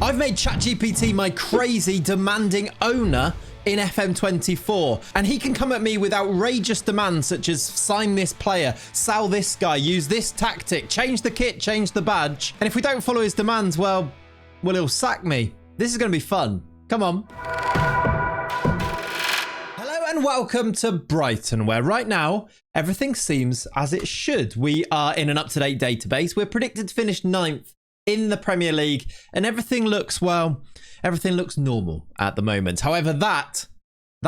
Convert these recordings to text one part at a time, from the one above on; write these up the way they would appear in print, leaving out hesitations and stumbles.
I've made ChatGPT my crazy, demanding owner in FM24, and he can come at me with outrageous demands such as sign this player, sell this guy, use this tactic, change the kit, change the badge. And if we don't follow his demands, well, he'll sack me. This is going to be fun. Come on. Hello and welcome to Brighton, where right now everything seems as it should. We are in an up-to-date database. We're predicted to finish 9th in the Premier League, and everything looks normal at the moment. However, that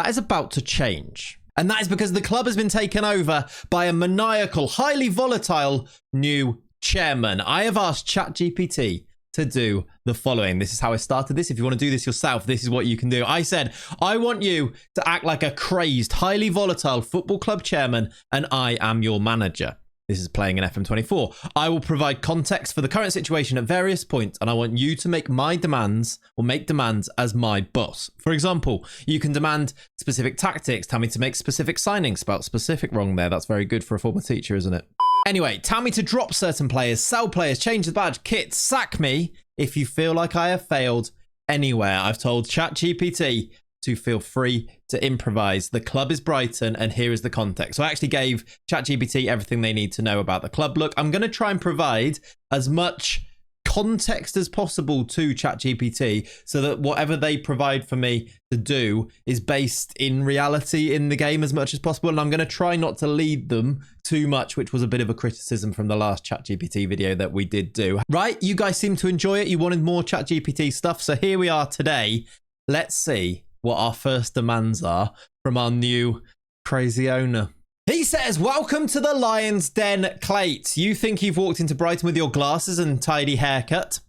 is about to change. And that is because the club has been taken over by a maniacal, highly volatile new chairman. I have asked ChatGPT to do the following. This is how I started this. If you want to do this yourself, this is what you can do. I said, I want you to act like a crazed, highly volatile football club chairman, and I am your manager. This is playing in FM24. I will provide context for the current situation at various points, and I want you to make my demands or make demands as my boss. For example, you can demand specific tactics. Tell me to make specific signings. Spelled specific wrong there. That's very good for a former teacher, isn't it? Anyway, tell me to drop certain players, sell players, change the badge, kit, sack me if you feel like I have failed anywhere. I've told ChatGPT to feel free to improvise. The club is Brighton, and here is the context. So I actually gave ChatGPT everything they need to know about the club. Look, I'm going to try and provide as much context as possible to ChatGPT so that whatever they provide for me to do is based in reality in the game as much as possible. And I'm going to try not to lead them too much, which was a bit of a criticism from the last ChatGPT video that we did do. Right? You guys seem to enjoy it. You wanted more ChatGPT stuff. So here we are today. Let's see what our first demands are from our new crazy owner. He says, welcome to the Lion's Den, Clayts. You think you've walked into Brighton with your glasses and tidy haircut?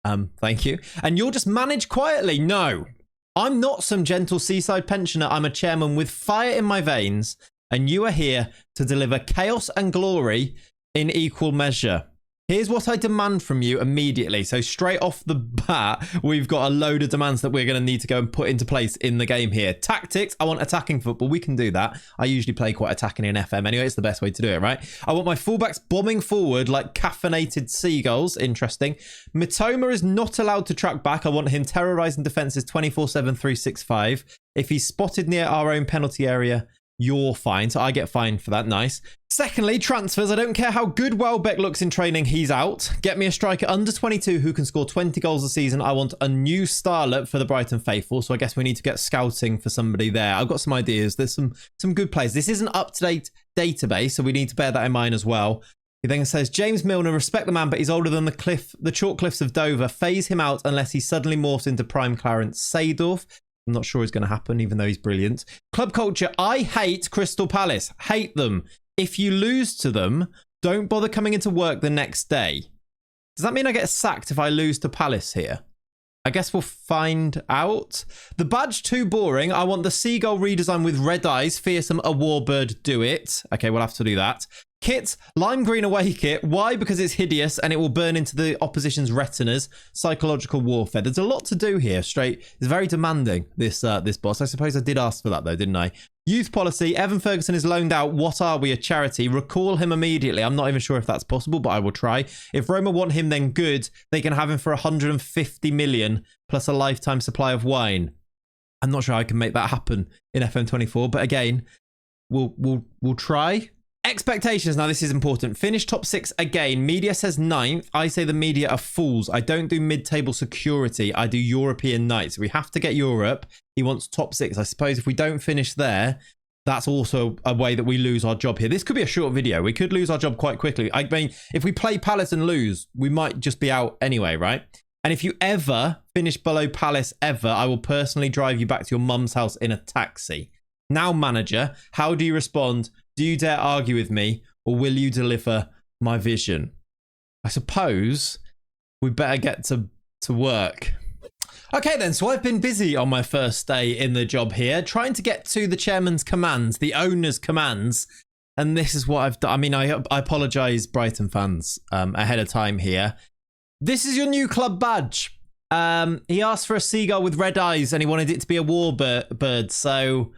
Thank you. And you'll just manage quietly? No. I'm not some gentle seaside pensioner. I'm a chairman with fire in my veins, and you are here to deliver chaos and glory in equal measure. Here's what I demand from you immediately. So straight off the bat, we've got a load of demands that we're going to need to go and put into place in the game here. Tactics, I want attacking football. We can do that. I usually play quite attacking in FM anyway. It's the best way to do it, right? I want my fullbacks bombing forward like caffeinated seagulls. Interesting. Mitoma is not allowed to track back. I want him terrorizing defenses 24/7, 365. If he's spotted near our own penalty area, you're fine. So I get fined for that. Nice. Secondly, transfers. I don't care how good Welbeck looks in training. He's out. Get me a striker under 22 who can score 20 goals a season. I want a new starlet for the Brighton faithful. So I guess we need to get scouting for somebody there. I've got some ideas. There's some good players. This is an up-to-date database, so we need to bear that in mind as well. He then says, James Milner, respect the man, but he's older than the chalk cliffs of Dover. Phase him out unless he suddenly morphs into prime Clarence Seedorf. I'm not sure it's going to happen, even though he's brilliant. Club culture. I hate Crystal Palace. Hate them. If you lose to them, don't bother coming into work the next day. Does that mean I get sacked if I lose to Palace here? I guess we'll find out. The badge too boring. I want the seagull redesign with red eyes. Fearsome, a warbird, do it. Okay, we'll have to do that. Kit, lime green away kit. Why? Because it's hideous and it will burn into the opposition's retinas. Psychological warfare. There's a lot to do here. Straight. It's very demanding, this boss. I suppose I did ask for that though, didn't I? Youth policy. Evan Ferguson is loaned out. What are we? A charity. Recall him immediately. I'm not even sure if that's possible, but I will try. If Roma want him, then good. They can have him for 150 million plus a lifetime supply of wine. I'm not sure I can make that happen in FM24, but again, we'll try. Expectations. Now, this is important. Finish top 6 again. Media says 9th. I say the media are fools. I don't do mid-table security. I do European nights. We have to get Europe. He wants top 6. I suppose if we don't finish there, that's also a way that we lose our job here. This could be a short video. We could lose our job quite quickly. I mean, if we play Palace and lose, we might just be out anyway, right? And if you ever finish below Palace ever, I will personally drive you back to your mum's house in a taxi. Now, manager, how do you respond? Do you dare argue with me, or will you deliver my vision? I suppose we better get to work. Okay then, so I've been busy on my first day in the job here, trying to get to the chairman's commands, the owner's commands, and this is what I've done. I mean, I apologise, Brighton fans, ahead of time here. This is your new club badge. He asked for a seagull with red eyes, and he wanted it to be a warbird, so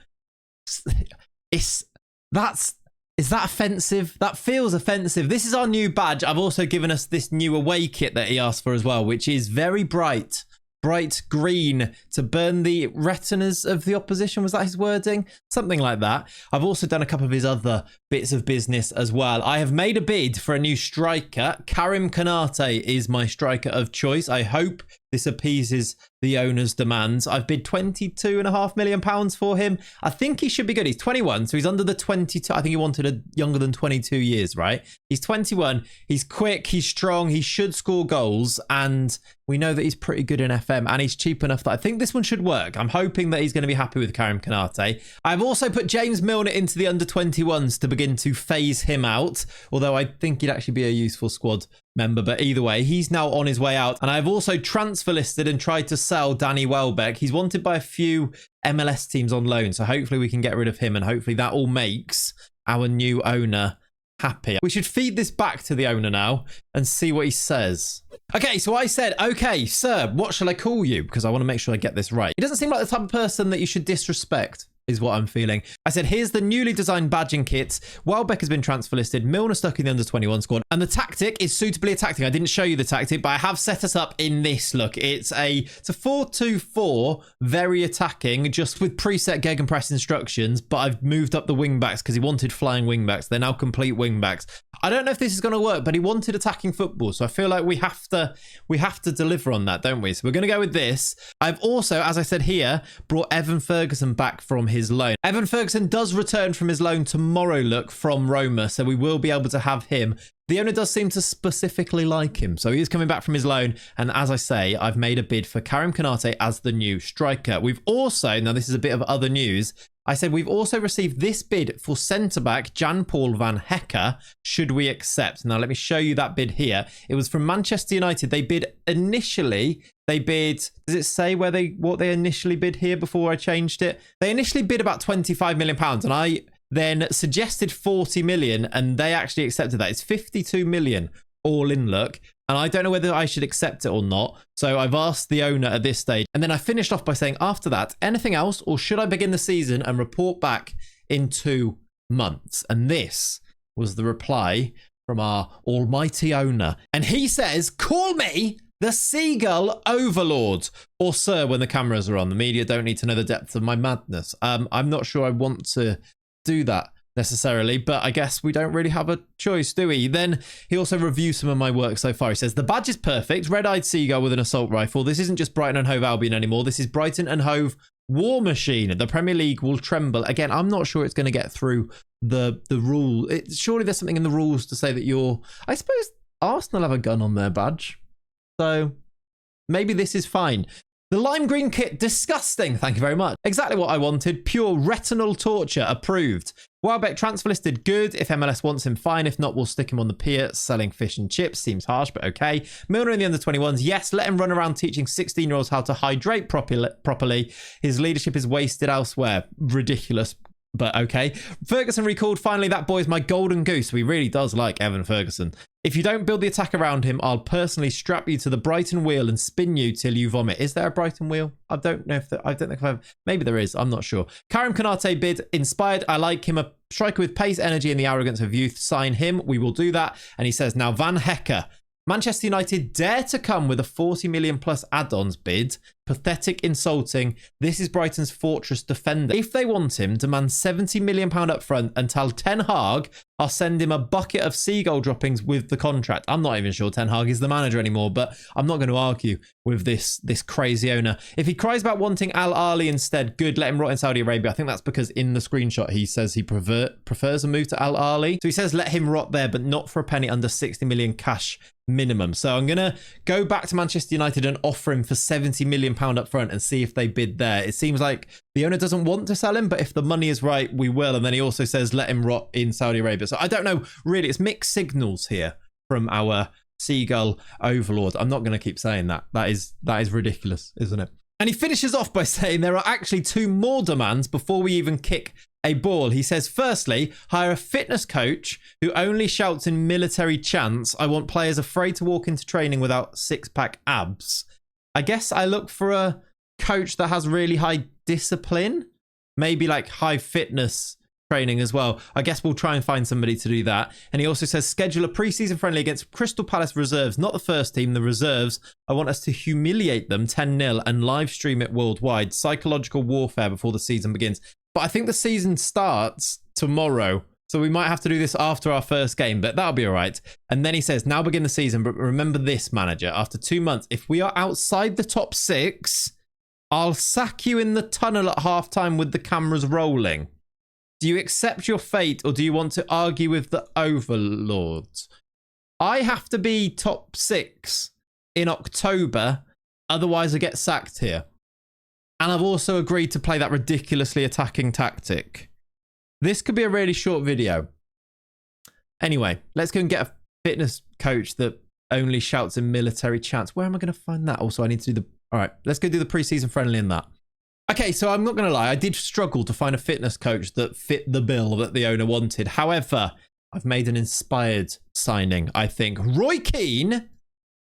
is that offensive? That feels offensive. This is our new badge. I've also given us this new away kit that he asked for as well, which is very bright. bright green to burn the retinas of the opposition. Was that his wording? Something like that. I've also done a couple of his other bits of business as well. I have made a bid for a new striker. Karim Konate is my striker of choice. I hope this appeases the owner's demands. I've bid £22.5 million for him. I think he should be good. He's 21, so he's under the 22. I think he wanted a younger than 22 years, right? He's 21. He's quick. He's strong. He should score goals. And we know that he's pretty good in FM, and he's cheap enough that I think this one should work. I'm hoping that he's going to be happy with Karim Konate. I've also put James Milner into the under-21s to begin to phase him out, although I think he'd actually be a useful squad member. But either way, he's now on his way out. And I've also transfer listed and tried to sell Danny Welbeck. He's wanted by a few MLS teams on loan, so hopefully we can get rid of him, and hopefully that all makes our new owner happy. We should feed this back to the owner now and see what he says. Okay, so I said, okay, sir, what shall I call you? Because I want to make sure I get this right. He doesn't seem like the type of person that you should disrespect, is what I'm feeling. I said, here's the newly designed badging kits. Welbeck has been transfer listed. Milner stuck in the under-21 squad. And the tactic is suitably attacking. I didn't show you the tactic, but I have set us up in this look. It's a 4-2-4, very attacking, just with preset gegenpress instructions, but I've moved up the wing backs because he wanted flying wing backs. They're now complete wing backs. I don't know if this is going to work, but he wanted attacking football, so I feel like we have to deliver on that, don't we? So we're going to go with this. I've also, as I said here, brought Evan Ferguson back from his loan. Evan Ferguson does return from his loan tomorrow, look, from Roma, so we will be able to have him. The owner does seem to specifically like him, so he is coming back from his loan. And as I say, I've made a bid for Karim Konate as the new striker. We've also, now this is a bit of other news, I said we've also received this bid for centre-back Jan-Paul van Hecke, should we accept. Now let me show you that bid here. It was from Manchester United. They bid initially, does it say what they initially bid here before I changed it? They initially bid about £25 million, and I then suggested 40 million, and they actually accepted that. It's 52 million all in, look. And I don't know whether I should accept it or not. So I've asked the owner at this stage. And then I finished off by saying, after that, anything else, or should I begin the season and report back in 2 months? And this was the reply from our almighty owner. And he says, call me the Seagull Overlord, or sir when the cameras are on. The media don't need to know the depth of my madness. I'm not sure I want to do that necessarily, but I guess we don't really have a choice, do we? Then he also reviews some of my work so far. He says, the badge is perfect. Red-eyed seagull with an assault rifle. This isn't just Brighton and Hove Albion anymore. This is Brighton and Hove War Machine. The Premier League will tremble. Again, I'm not sure it's going to get through the rule. Surely there's something in the rules to say that I suppose Arsenal have a gun on their badge. So maybe this is fine. The lime green kit, disgusting. Thank you very much. Exactly what I wanted. Pure retinal torture, approved. Welbeck transfer listed, good. If MLS wants him, fine. If not, we'll stick him on the pier selling fish and chips. Seems harsh, but okay. Milner in the under-21s, yes. Let him run around teaching 16-year-olds how to hydrate properly. His leadership is wasted elsewhere. Ridiculous, but okay. Ferguson recalled, finally, that boy's my golden goose. He really does like Evan Ferguson. If you don't build the attack around him, I'll personally strap you to the Brighton wheel and spin you till you vomit. Is there a Brighton wheel? I don't know if I don't think I've. Maybe there is. I'm not sure. Karim Konate bid inspired. I like him. A striker with pace, energy, and the arrogance of youth. Sign him. We will do that. And he says now Van Hecke. Manchester United dare to come with a 40 million plus add-ons bid. Pathetic, insulting. This is Brighton's fortress defender. If they want him, demand £70 million up front and tell Ten Hag I'll send him a bucket of seagull droppings with the contract. I'm not even sure Ten Hag is the manager anymore, but I'm not going to argue with this crazy owner. If he cries about wanting Al Ahly instead, good, let him rot in Saudi Arabia. I think that's because in the screenshot he says he prefers a move to Al Ahly. So he says let him rot there, but not for a penny, under 60 million cash minimum. So I'm going to go back to Manchester United and offer him for £70 million up front and see if they bid there. It seems like the owner doesn't want to sell him, but if the money is right, we will. And then he also says let him rot in Saudi Arabia. So I don't know, really, it's mixed signals here from our Seagull Overlord. I'm not going to keep saying that. That is ridiculous, isn't it? And he finishes off by saying there are actually 2 more demands before we even kick a ball. He says, firstly, hire a fitness coach who only shouts in military chants. I want players afraid to walk into training without six-pack abs. I guess I look for a coach that has really high discipline, maybe like high fitness training as well. I guess we'll try and find somebody to do that. And he also says, schedule a pre-season friendly against Crystal Palace reserves, not the first team, the reserves. I want us to humiliate them 10-0 and live stream it worldwide. Psychological warfare before the season begins. But I think the season starts tomorrow. So we might have to do this after our first game, but that'll be all right. And then he says, now begin the season. But remember this, manager, after 2 months, if we are outside the top 6, I'll sack you in the tunnel at halftime with the cameras rolling. Do you accept your fate, or do you want to argue with the overlords? I have to be top 6 in October, otherwise I get sacked here. And I've also agreed to play that ridiculously attacking tactic. This could be a really short video. Anyway, let's go and get a fitness coach that only shouts in military chants. Where am I going to find that? Also, I need to do the... All right, let's go do the preseason friendly in that. Okay, so I'm not going to lie. I did struggle to find a fitness coach that fit the bill that the owner wanted. However, I've made an inspired signing, I think. Roy Keane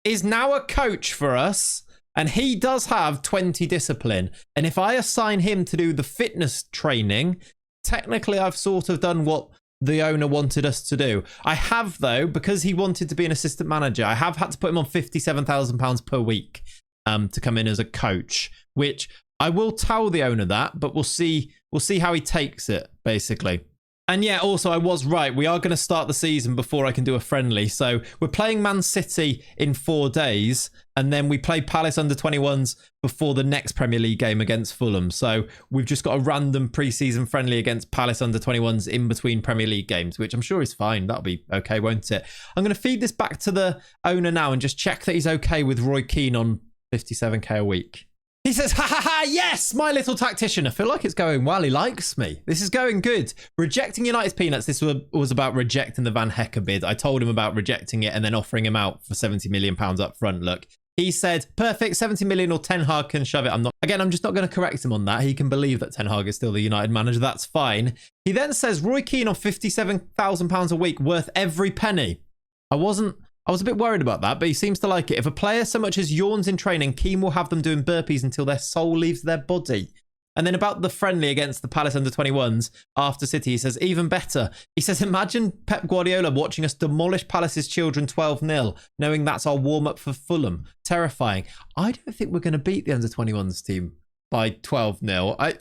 is now a coach for us, and he does have 20 discipline. And if I assign him to do the fitness training, technically I've sort of done what the owner wanted us to do. I have, though, because he wanted to be an assistant manager, I have had to put him on £57,000 per week to come in as a coach, which... I will tell the owner that, but we'll see how he takes it, basically. And yeah, also, I was right. We are going to start the season before I can do a friendly. So we're playing Man City in 4 days, and then we play Palace under-21s before the next Premier League game against Fulham. So we've just got a random pre-season friendly against Palace under-21s in between Premier League games, which I'm sure is fine. That'll be okay, won't it? I'm going to feed this back to the owner now and just check that he's okay with Roy Keane on 57k a week. He says, ha ha ha, yes, my little tactician. I feel like it's going well. He likes me. This is going good. Rejecting United's peanuts. This was about rejecting the Van Hecker bid. I told him about rejecting it and then offering him out for £70 million up front. Look, he said, perfect, 70 million or Ten Hag can shove it. I'm just not going to correct him on that. He can believe that Ten Hag is still the United manager. That's fine. He then says, Roy Keane on £57,000 a week, worth every penny. I was a bit worried about that, but he seems to like it. If a player so much as yawns in training, Keane will have them doing burpees until their soul leaves their body. And then about the friendly against the Palace under-21s after City, he says, even better. He says, imagine Pep Guardiola watching us demolish Palace's children 12-0, knowing that's our warm-up for Fulham. Terrifying. I don't think we're going to beat the under-21s team by 12-0.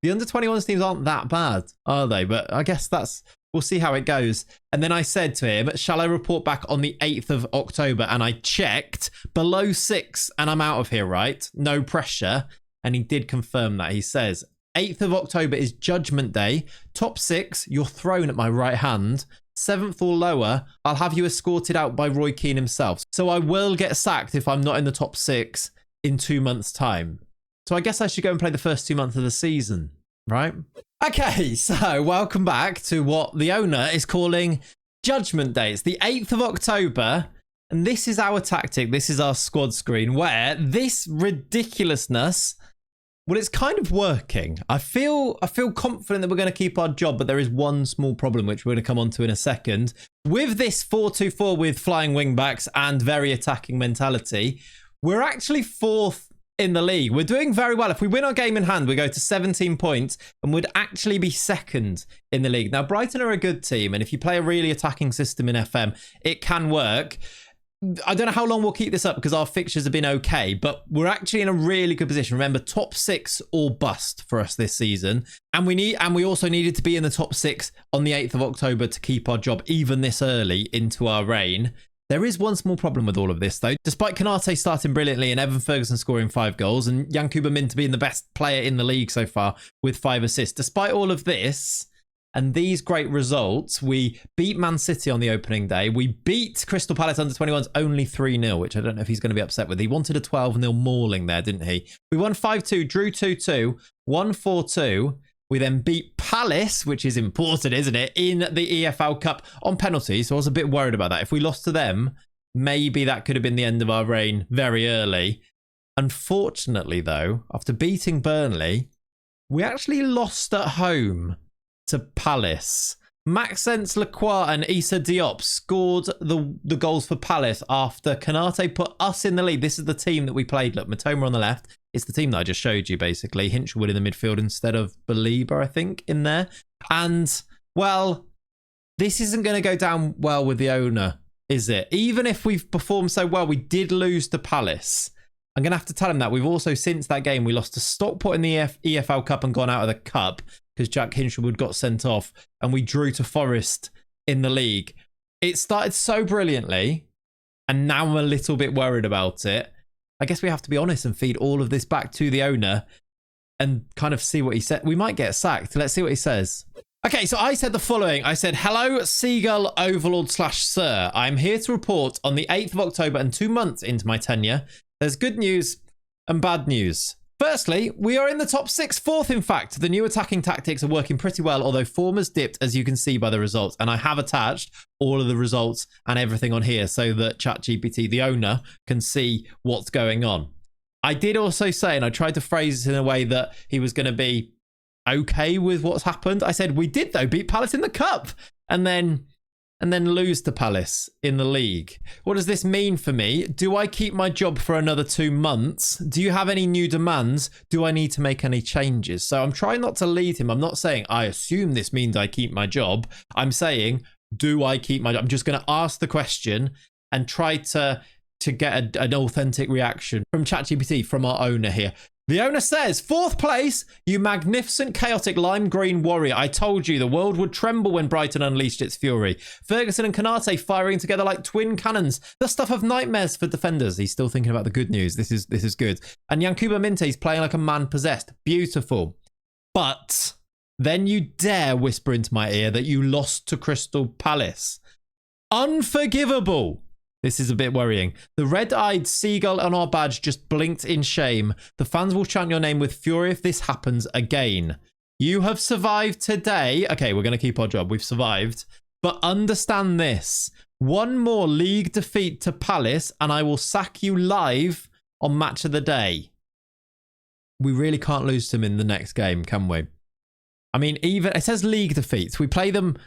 The under-21s teams aren't that bad, are they? But I guess we'll see how it goes. And then I said to him, shall I report back on the 8th of October? And I checked below 6 and I'm out of here, right? No pressure. And he did confirm that. He says, 8th of October is Judgment Day. Top 6, you're thrown at my right hand. 7th or lower, I'll have you escorted out by Roy Keane himself. So I will get sacked if I'm not in the top 6 in 2 months' time. So I guess I should go and play the first 2 months of the season, right? Okay, so welcome back to what the owner is calling Judgment Day. It's the 8th of October, and this is our tactic. This is our squad screen where this ridiculousness, well, it's kind of working. I feel confident that we're going to keep our job, but there is one small problem, which we're going to come on to in a second. With this 4-2-4 with flying wing backs and very attacking mentality, we're actually 4th in the league. We're doing very well. If we win our game in hand, we go to 17 points and would actually be 2nd in the league. Now, Brighton are a good team, and if you play a really attacking system in FM, it can work. I don't know how long we'll keep this up because our fixtures have been okay, but we're actually in a really good position. Remember, top 6 or bust for us this season. And we also needed to be in the top 6 on the 8th of October to keep our job even this early into our reign. There is one small problem with all of this, though. Despite Konate starting brilliantly and Evan Ferguson scoring 5 goals and Yankuba Minta being the best player in the league so far with 5 assists, despite all of this and these great results, we beat Man City on the opening day. We beat Crystal Palace under-21s only 3-0, which I don't know if he's going to be upset with. He wanted a 12-0 mauling there, didn't he? We won 5-2, drew 2-2, won 4-2. We then beat Palace, which is important, isn't it, in the EFL Cup on penalties. So I was a bit worried about that. If we lost to them, maybe that could have been the end of our reign very early. Unfortunately, though, after beating Burnley, we actually lost at home to Palace. Maxence Lacroix and Issa Diop scored the goals for Palace after Konate put us in the lead. This is the team that we played. Look, Matoma on the left. It's the team that I just showed you, basically. Hinchelwood in the midfield instead of Belieber, I think, in there. And well, this isn't going to go down well with the owner, is it? Even if we've performed so well, we did lose to Palace. I'm going to have to tell him that. We've also, since that game, we lost to Stockport in the EFL Cup and gone out of the Cup because Jack Hinshelwood got sent off, and we drew to Forest in the league. It started so brilliantly, and now I'm a little bit worried about it. I guess we have to be honest and feed all of this back to the owner and kind of see what he said. We might get sacked. Let's see what he says. Okay, so I said the following. I said, hello, Seagull Overlord / Sir. I'm here to report on the 8th of October and 2 months into my tenure. There's good news and bad news. Firstly, we are in the top 6, 4th in fact. The new attacking tactics are working pretty well, although form has dipped, as you can see by the results. And I have attached all of the results and everything on here so that ChatGPT, the owner, can see what's going on. I did also say, and I tried to phrase it in a way that he was going to be okay with what's happened. I said, we did, though, beat Palace in the Cup and then lose to Palace in the league. What does this mean for me? Do I keep my job for another 2 months? Do you have any new demands? Do I need to make any changes? So I'm trying not to lead him. I'm not saying I assume this means I keep my job. I'm saying, do I keep my job? I'm just going to ask the question and try to get an authentic reaction from ChatGPT, from our owner here. The owner says, 4th place, you magnificent, chaotic, lime green warrior. I told you the world would tremble when Brighton unleashed its fury. Ferguson and Canate firing together like twin cannons. The stuff of nightmares for defenders. He's still thinking about the good news. This is good. And Yankuba Minte's playing like a man possessed. Beautiful. But then you dare whisper into my ear that you lost to Crystal Palace. Unforgivable. This is a bit worrying. The red-eyed seagull on our badge just blinked in shame. The fans will chant your name with fury if this happens again. You have survived today. Okay, we're going to keep our job. We've survived. But understand this. One more league defeat to Palace and I will sack you live on Match of the Day. We really can't lose to them in the next game, can we? I mean, even it says league defeats. We play them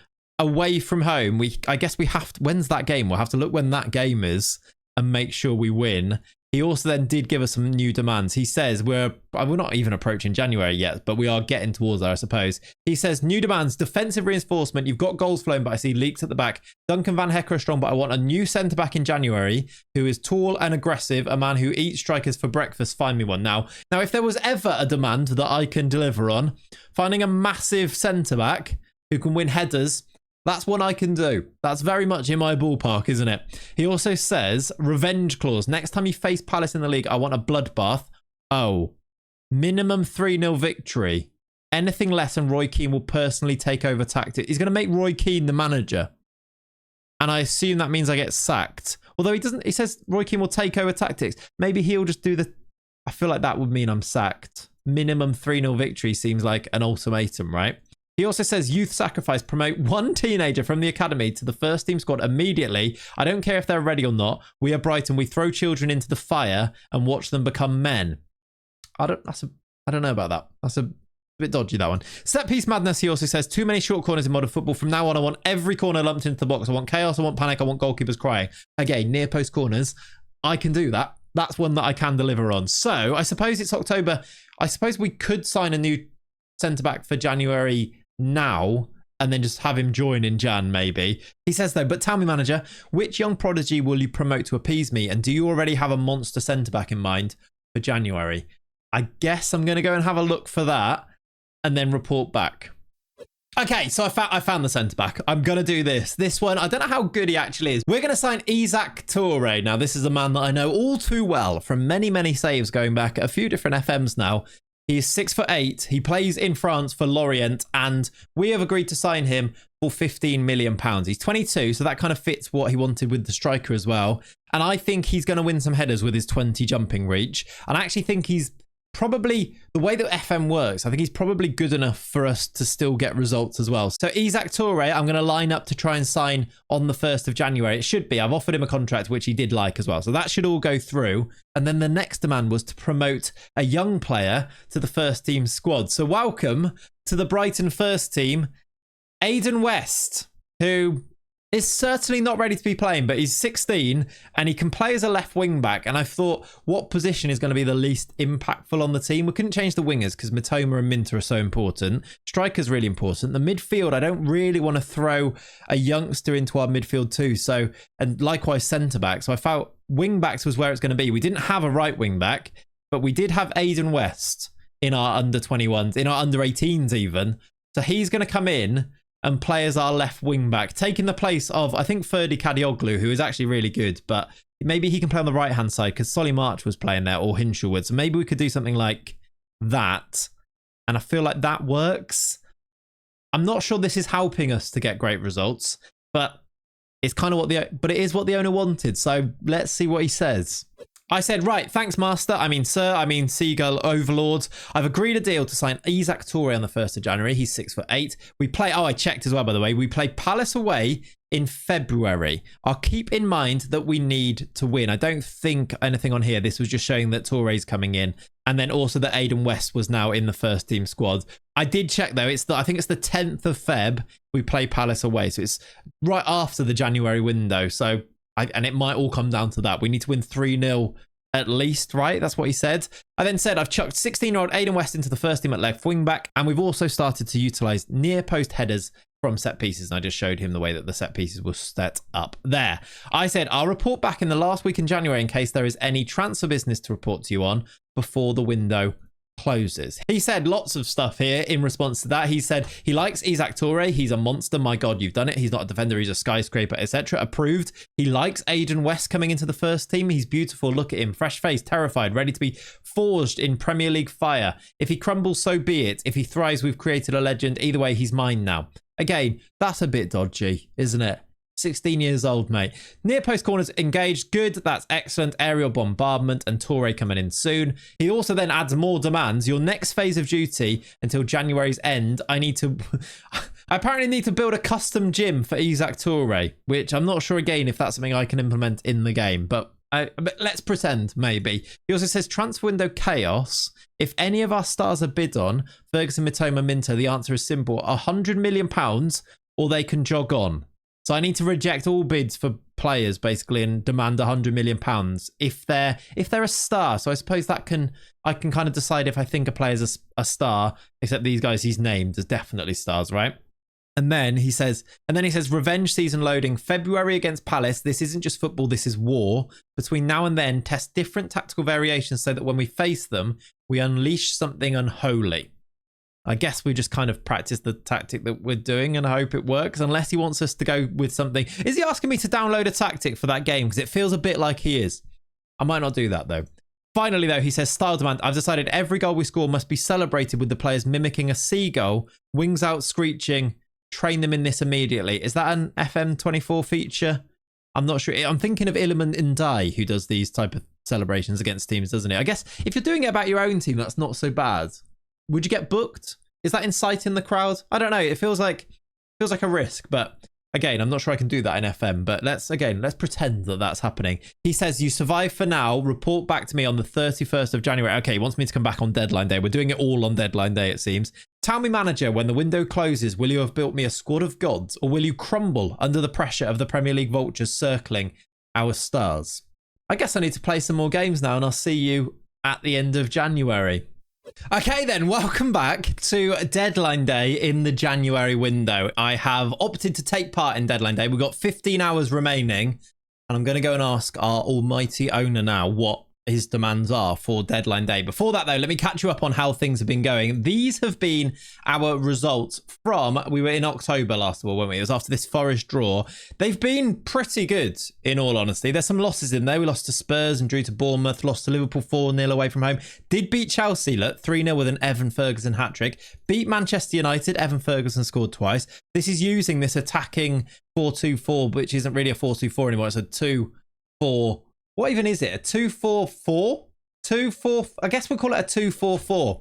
away from home. I guess we have to, when's that game? We'll have to look when that game is and make sure we win. He also then did give us some new demands. He says we're not even approaching January yet, but we are getting towards there, I suppose. He says new demands, defensive reinforcement. You've got goals flowing, but I see leaks at the back. Duncan Van Hecker is strong, but I want a new centre back in January who is tall and aggressive, a man who eats strikers for breakfast. Find me one. Now, if there was ever a demand that I can deliver on, finding a massive centre back who can win headers, that's what I can do. That's very much in my ballpark, isn't it? He also says, revenge clause. Next time you face Palace in the league, I want a bloodbath. Oh, minimum 3-0 victory. Anything less and Roy Keane will personally take over tactics. He's going to make Roy Keane the manager. And I assume that means I get sacked. Although he doesn't, he says Roy Keane will take over tactics. Maybe he'll just do the, I feel like that would mean I'm sacked. Minimum 3-0 victory seems like an ultimatum, right? He also says youth sacrifice, promote one teenager from the academy to the first team squad immediately. I don't care if they're ready or not. We are Brighton. We throw children into the fire and watch them become men. I don't know about that. That's a bit dodgy, that one. Set piece madness, he also says, too many short corners in modern football. From now on, I want every corner lumped into the box. I want chaos. I want panic. I want goalkeepers crying. Again, near post corners. I can do that. That's one that I can deliver on. So I suppose it's October. I suppose we could sign a new centre-back for January now and then just have him join in Jan, maybe. He says, though, but tell me, manager, which young prodigy will you promote to appease me? And do you already have a monster centre-back in mind for January? I guess I'm going to go and have a look for that and then report back. Okay, so I found the centre-back. I'm going to do this. This one, I don't know how good he actually is. We're going to sign Enact Toure. Now, this is a man that I know all too well from many, many saves going back a few different FMs now. He's 6'8". He plays in France for Lorient, and we have agreed to sign him for £15 million. He's 22, so that kind of fits what he wanted with the striker as well. And I think he's going to win some headers with his 20 jumping reach. And I actually think he's probably, the way that FM works, I think he's probably good enough for us to still get results as well. So Enact Toure, I'm going to line up to try and sign on the 1st of January. It should be. I've offered him a contract, which he did like as well. So that should all go through. And then the next demand was to promote a young player to the first team squad. So welcome to the Brighton first team, Aidan West, who is certainly not ready to be playing, but he's 16 and he can play as a left wing back. And I thought, what position is going to be the least impactful on the team? We couldn't change the wingers because Matoma and Minter are so important. Striker's really important. The midfield, I don't really want to throw a youngster into our midfield too. So, and likewise centre back. So I felt wing backs was where it's going to be. We didn't have a right wing back, but we did have Aiden West in our under 21s, in our under 18s even. So he's going to come in and play as our left wing back, taking the place of, I think, Ferdi Kadioglu, who is actually really good, but maybe he can play on the right-hand side because Solly March was playing there, or Hinshelwood. So maybe we could do something like that. And I feel like that works. I'm not sure this is helping us to get great results, but it's kind of what but it is what the owner wanted. So let's see what he says. I said, right, thanks, Master. I mean, Sir. I mean, Seagull Overlord. I've agreed a deal to sign Isaac Toure on the 1st of January. He's 6'8". We play, oh, I checked as well, by the way. We play Palace away in February. I'll keep in mind that we need to win. I don't think anything on here. This was just showing that Toure's coming in. And then also that Aiden West was now in the first team squad. I did check, though. I think it's the 10th of Feb. We play Palace away. So it's right after the January window. So and it might all come down to that. We need to win 3-0 at least, right? That's what he said. I then said I've chucked 16-year-old Aiden West into the first team at left wing back, and we've also started to utilise near post headers from set pieces. And I just showed him the way that the set pieces were set up there. I said I'll report back in the last week in January in case there is any transfer business to report to you on before the window closes. He said lots of stuff here in response to that. He said he likes Isaac Toure. He's a monster. My God, you've done it. He's not a defender. He's a skyscraper, etc. Approved. He likes Aiden West coming into the first team. He's beautiful. Look at him. Fresh face, terrified, ready to be forged in Premier League fire. If he crumbles, so be it. If he thrives, we've created a legend. Either way, he's mine now. Again, that's a bit dodgy, isn't it? 16 years old, mate. Near post corners engaged. Good. That's excellent. Aerial bombardment and Toure coming in soon. He also then adds more demands. Your next phase of duty until January's end. I apparently need to build a custom gym for Isaac Toure, which I'm not sure again if that's something I can implement in the game, but let's pretend maybe. He also says transfer window chaos. If any of our stars are bid on, Ferguson, Mitoma, Minter, the answer is simple. £100 million or they can jog on. So I need to reject all bids for players basically and demand £100 million if they're a star. So I suppose I can kind of decide if I think a player's a star, except these guys he's named as definitely stars, right? And then he says revenge season loading February against Palace. This isn't just football, this is war. Between now and then, test different tactical variations so that when we face them, we unleash something unholy. I guess we just kind of practice the tactic that we're doing and I hope it works, unless he wants us to go with something. Is he asking me to download a tactic for that game? Because it feels a bit like he is. I might not do that, though. Finally, though, he says, style demand. I've decided every goal we score must be celebrated with the players mimicking a seagull, wings out screeching, train them in this immediately. Is that an FM24 feature? I'm not sure. I'm thinking of Iliman Ndai, who does these type of celebrations against teams, doesn't he? I guess if you're doing it about your own team, that's not so bad. Would you get booked? Is that inciting the crowd? I don't know. It feels like a risk, but again, I'm not sure I can do that in FM, but let's pretend that that's happening. He says, you survive for now. Report back to me on the 31st of January. Okay, he wants me to come back on deadline day. We're doing it all on deadline day, it seems. Tell me, manager, when the window closes, will you have built me a squad of gods or will you crumble under the pressure of the Premier League vultures circling our stars? I guess I need to play some more games now and I'll see you at the end of January. Okay then, welcome back to deadline day in the January window. I have opted to take part in deadline day. We've got 15 hours remaining and I'm going to go and ask our almighty owner now what his demands are for deadline day. Before that though, let me catch you up on how things have been going. These have been our results from, we were in October last of all, weren't we? It was after this Forest draw. They've been pretty good in all honesty. There's some losses in there. We lost to Spurs and drew to Bournemouth, lost to Liverpool 4-0 away from home. Did beat Chelsea, look, 3-0 with an Evan Ferguson hat-trick. Beat Manchester United, Evan Ferguson scored twice. This is using this attacking 4-2-4, which isn't really a 4-2-4 anymore. It's a 2-4. What even is it? A 2-4-4? 2-4? I guess we'll call it a 2-4-4.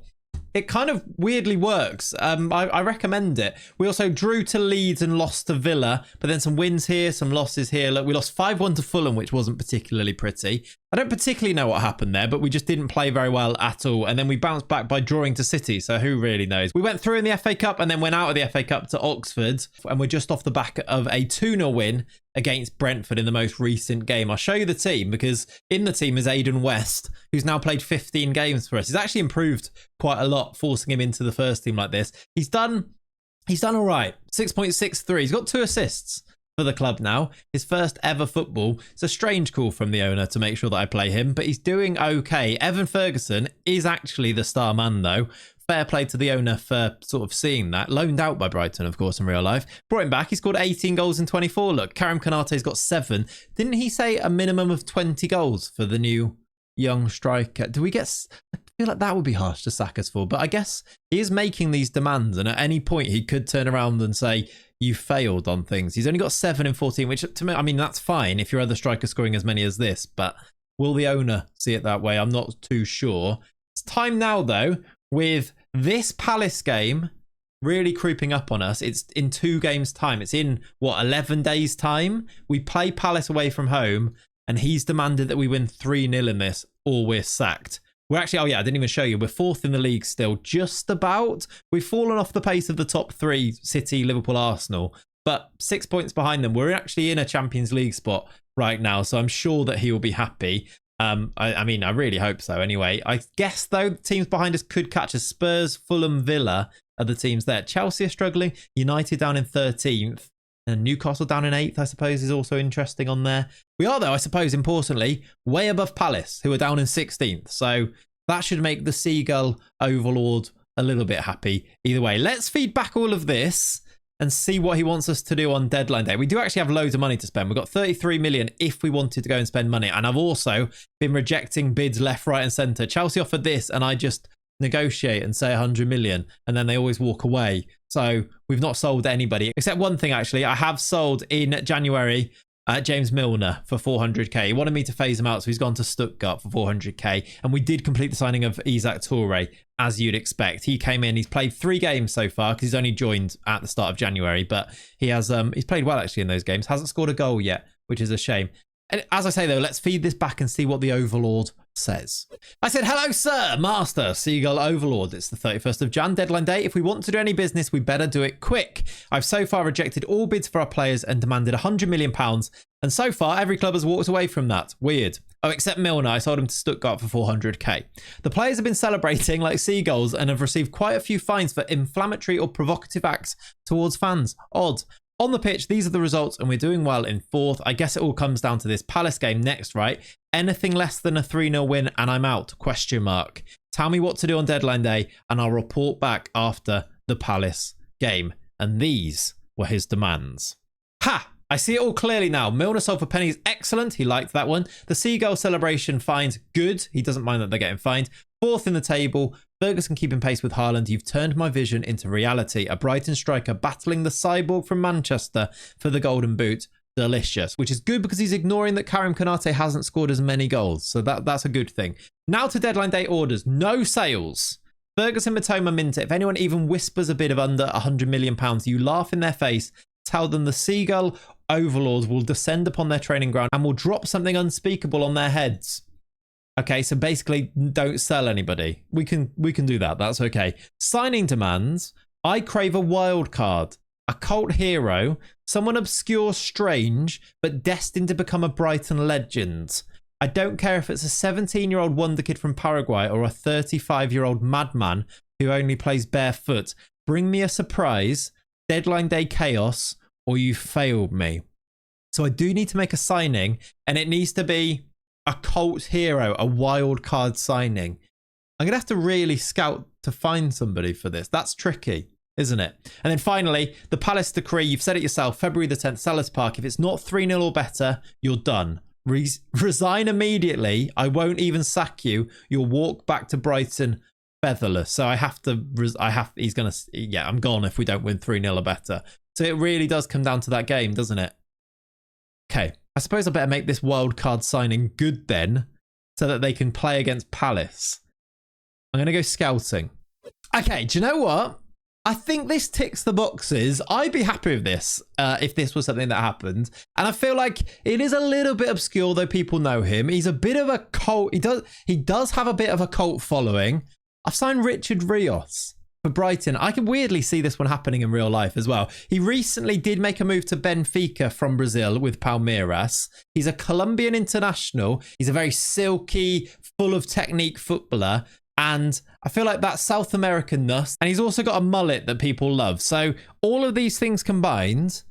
it kind of weirdly works. I recommend it. We also drew to Leeds and lost to Villa, but then some wins here, some losses here. Look, we lost 5-1 to Fulham, which wasn't particularly pretty. I don't particularly know what happened there, but we just didn't play very well at all. And then we bounced back by drawing to City, so who really knows? We went through in the FA Cup and then went out of the FA Cup to Oxford, and we're just off the back of a 2-0 win against Brentford in the most recent game. I'll show you the team, because in the team is Aidan West, who's now played 15 games for us. He's actually improved quite a lot, forcing him into the first team like this. He's done all right. 6.63. He's got 2 assists for the club now. His first ever football. It's a strange call from the owner to make sure that I play him, but he's doing okay. Evan Ferguson is actually the star man though. Fair play to the owner for sort of seeing that. Loaned out by Brighton, of course, in real life. Brought him back. He scored 18 goals in 24. Look, Karim Konate's got 7. Didn't he say a minimum of 20 goals for the new young striker? Do we get... I feel like that would be harsh to sack us for, but I guess he is making these demands, and at any point he could turn around and say, you failed on things. He's only got 7 in 14, which to me, I mean, that's fine if your other striker scoring as many as this, but will the owner see it that way? I'm not too sure. It's time now, though, with this Palace game really creeping up on us. It's in 2 games' time. It's in, 11 days' time? We play Palace away from home, and he's demanded that we win 3-0 in this, or we're sacked. We're actually, oh yeah, I didn't even show you. We're 4th in the league still, just about. We've fallen off the pace of the top 3, City, Liverpool, Arsenal, but 6 points behind them. We're actually in a Champions League spot right now, so I'm sure that he will be happy. I mean, I really hope so anyway. I guess, though, the teams behind us could catch us. Spurs, Fulham, Villa are the teams there. Chelsea are struggling. United down in 13th. And Newcastle down in 8th, I suppose, is also interesting on there. We are, though, I suppose, importantly, way above Palace, who are down in 16th. So that should make the Seagull Overlord a little bit happy. Either way, let's feed back all of this and see what he wants us to do on deadline day. We do actually have loads of money to spend. We've got 33 million if we wanted to go and spend money. And I've also been rejecting bids left, right and centre. Chelsea offered this and I just negotiate and say 100 million and then they always walk away. So we've not sold anybody, except one thing actually. I have sold in January James Milner for 400k. He wanted me to phase him out, so he's gone to Stuttgart for 400k. And we did complete the signing of Isaac Toure, as you'd expect. He came in, he's played 3 games so far, because he's only joined at the start of January, but he has he's played well actually in those games. Hasn't scored a goal yet, which is a shame. And as I say though, let's feed this back and see what the Overlord says. I said, hello sir, Master Seagull Overlord. It's the 31st of Jan, deadline day. If we want to do any business, we better do it quick. I've so far rejected all bids for our players and demanded £100 million. And so far, every club has walked away from that. Weird. Oh, except Milner. I sold him to Stuttgart for 400k. The players have been celebrating like seagulls and have received quite a few fines for inflammatory or provocative acts towards fans. Odd. On the pitch, these are the results, and we're doing well in 4th. I guess it all comes down to this Palace game next, right? Anything less than a 3-0 win and I'm out, question mark. Tell me what to do on deadline day and I'll report back after the Palace game. And these were his demands. Ha! I see it all clearly now. Milner sold for pennies, excellent. He liked that one. The Seagull celebration fines, good. He doesn't mind that they're getting fined. 4th in the table. Ferguson keeping pace with Haaland. You've turned my vision into reality. A Brighton striker battling the cyborg from Manchester for the golden boot. Delicious. Which is good because he's ignoring that Karim Konate hasn't scored as many goals. So that's a good thing. Now to deadline day orders. No sales. Ferguson, Matoma, Minter. If anyone even whispers a bid of under £100 million, you laugh in their face. Tell them the Seagull Overlords will descend upon their training ground and will drop something unspeakable on their heads. Okay, so basically don't sell anybody. We can do that. That's okay. Signing demands. I crave a wild card, a cult hero, someone obscure, strange, but destined to become a Brighton legend. I don't care if it's a 17-year-old wonderkid from Paraguay or a 35-year-old madman who only plays barefoot. Bring me a surprise, deadline day chaos, or you failed me. So I do need to make a signing, and it needs to be a cult hero, a wild card signing. I'm going to have to really scout to find somebody for this. That's tricky, isn't it? And then finally, the Palace decree. You've said it yourself, February the 10th, Sellers Park. If it's not 3-0 or better, you're done. Resign immediately. I won't even sack you. You'll walk back to Brighton featherless. So I have to, he's going to, yeah, I'm gone if we don't win 3-0 or better. So it really does come down to that game, doesn't it? Okay. I suppose I better make this wild card signing good then, so that they can play against Palace. I'm going to go scouting. Okay, do you know what? I think this ticks the boxes. I'd be happy with this if this was something that happened. And I feel like it is a little bit obscure, though people know him. He's a bit of a cult. He does have a bit of a cult following. I've signed Richard Rios for Brighton. I can weirdly see this one happening in real life as well. He recently did make a move to Benfica from Brazil with Palmeiras. He's a Colombian international. He's a very silky, full of technique footballer. And I feel like that's South American-ness. And he's also got a mullet that people love. So all of these things combined,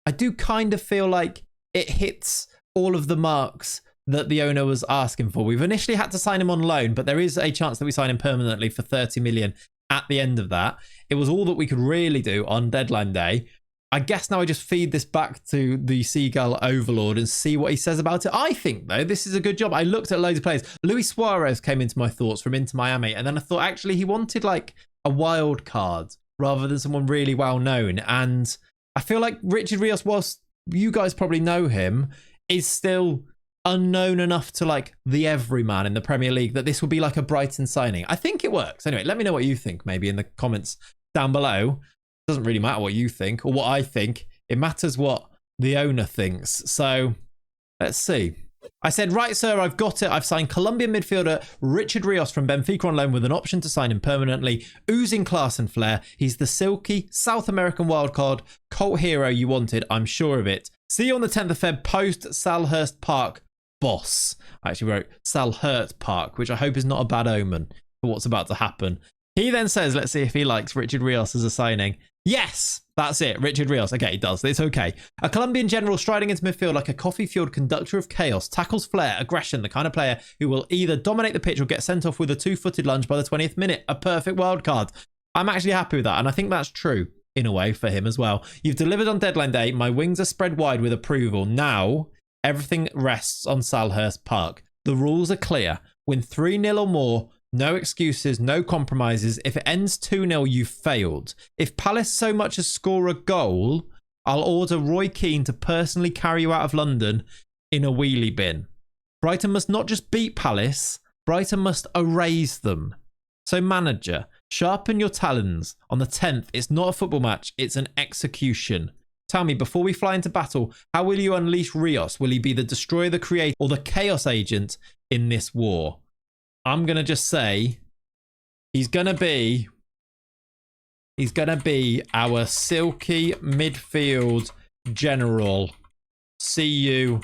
I do kind of feel like it hits all of the marks that the owner was asking for. We've initially had to sign him on loan, but there is a chance that we sign him permanently for 30 million at the end of that. It was all that we could really do on deadline day. I guess now I just feed this back to the Seagull Overlord and see what he says about it. I think, though, this is a good job. I looked at loads of players. Luis Suarez came into my thoughts from Inter Miami, and then I thought, actually, he wanted, like, a wild card rather than someone really well-known. And I feel like Richard Rios, whilst you guys probably know him, is still unknown enough to, like, the everyman in the Premier League that this will be like a Brighton signing. I think it works. Anyway, let me know what you think, maybe in the comments down below. Doesn't really matter what you think or what I think. It matters what the owner thinks. So let's see. I said, right, sir, I've got it. I've signed Colombian midfielder Richard Rios from Benfica on loan with an option to sign him permanently. Oozing class and flair. He's the silky South American wildcard cult hero you wanted. I'm sure of it. See you on the 10th of Feb post Selhurst Park, boss. I actually wrote Selhurst Park, which I hope is not a bad omen for what's about to happen. He then says, let's see if he likes Richard Rios as a signing. Yes, that's it. Richard Rios. Okay, he does. It's okay. A Colombian general striding into midfield like a coffee-fueled conductor of chaos. Tackles, flair, aggression. The kind of player who will either dominate the pitch or get sent off with a two-footed lunge by the 20th minute. A perfect wild card. I'm actually happy with that. And I think that's true in a way for him as well. You've delivered on deadline day. My wings are spread wide with approval. Now, everything rests on Selhurst Park. The rules are clear. Win 3-0 or more. No excuses, no compromises. If it ends 2-0, you've failed. If Palace so much as score a goal, I'll order Roy Keane to personally carry you out of London in a wheelie bin. Brighton must not just beat Palace, Brighton must erase them. So manager, sharpen your talons. On the 10th, it's not a football match, it's an execution. Tell me, before we fly into battle, how will you unleash Rios? Will he be the destroyer, the creator, or the chaos agent in this war? I'm going to just say he's going to be our silky midfield general. See you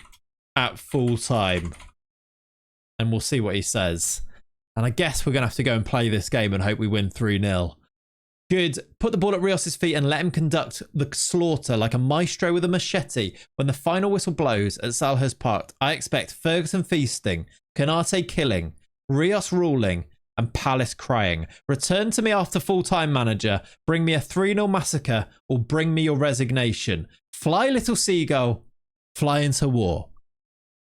at full time. And we'll see what he says. And I guess we're going to have to go and play this game and hope we win 3-0. Good. Put the ball at Rios' feet and let him conduct the slaughter like a maestro with a machete. When the final whistle blows at Selhurst Park, I expect Ferguson feasting, Canate killing, Rios ruling, and Palace crying. Return to me after full-time, manager. Bring me a 3-0 massacre or bring me your resignation. Fly, little seagull. Fly into war.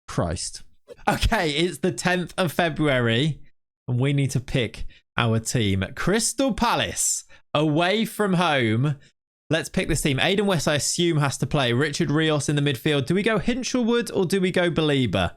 Christ. Okay, it's the 10th of February and we need to pick our team. Crystal Palace, away from home. Let's pick this team. Aiden West, I assume, has to play. Richard Rios in the midfield. Do we go Hinshelwood or do we go Belieber?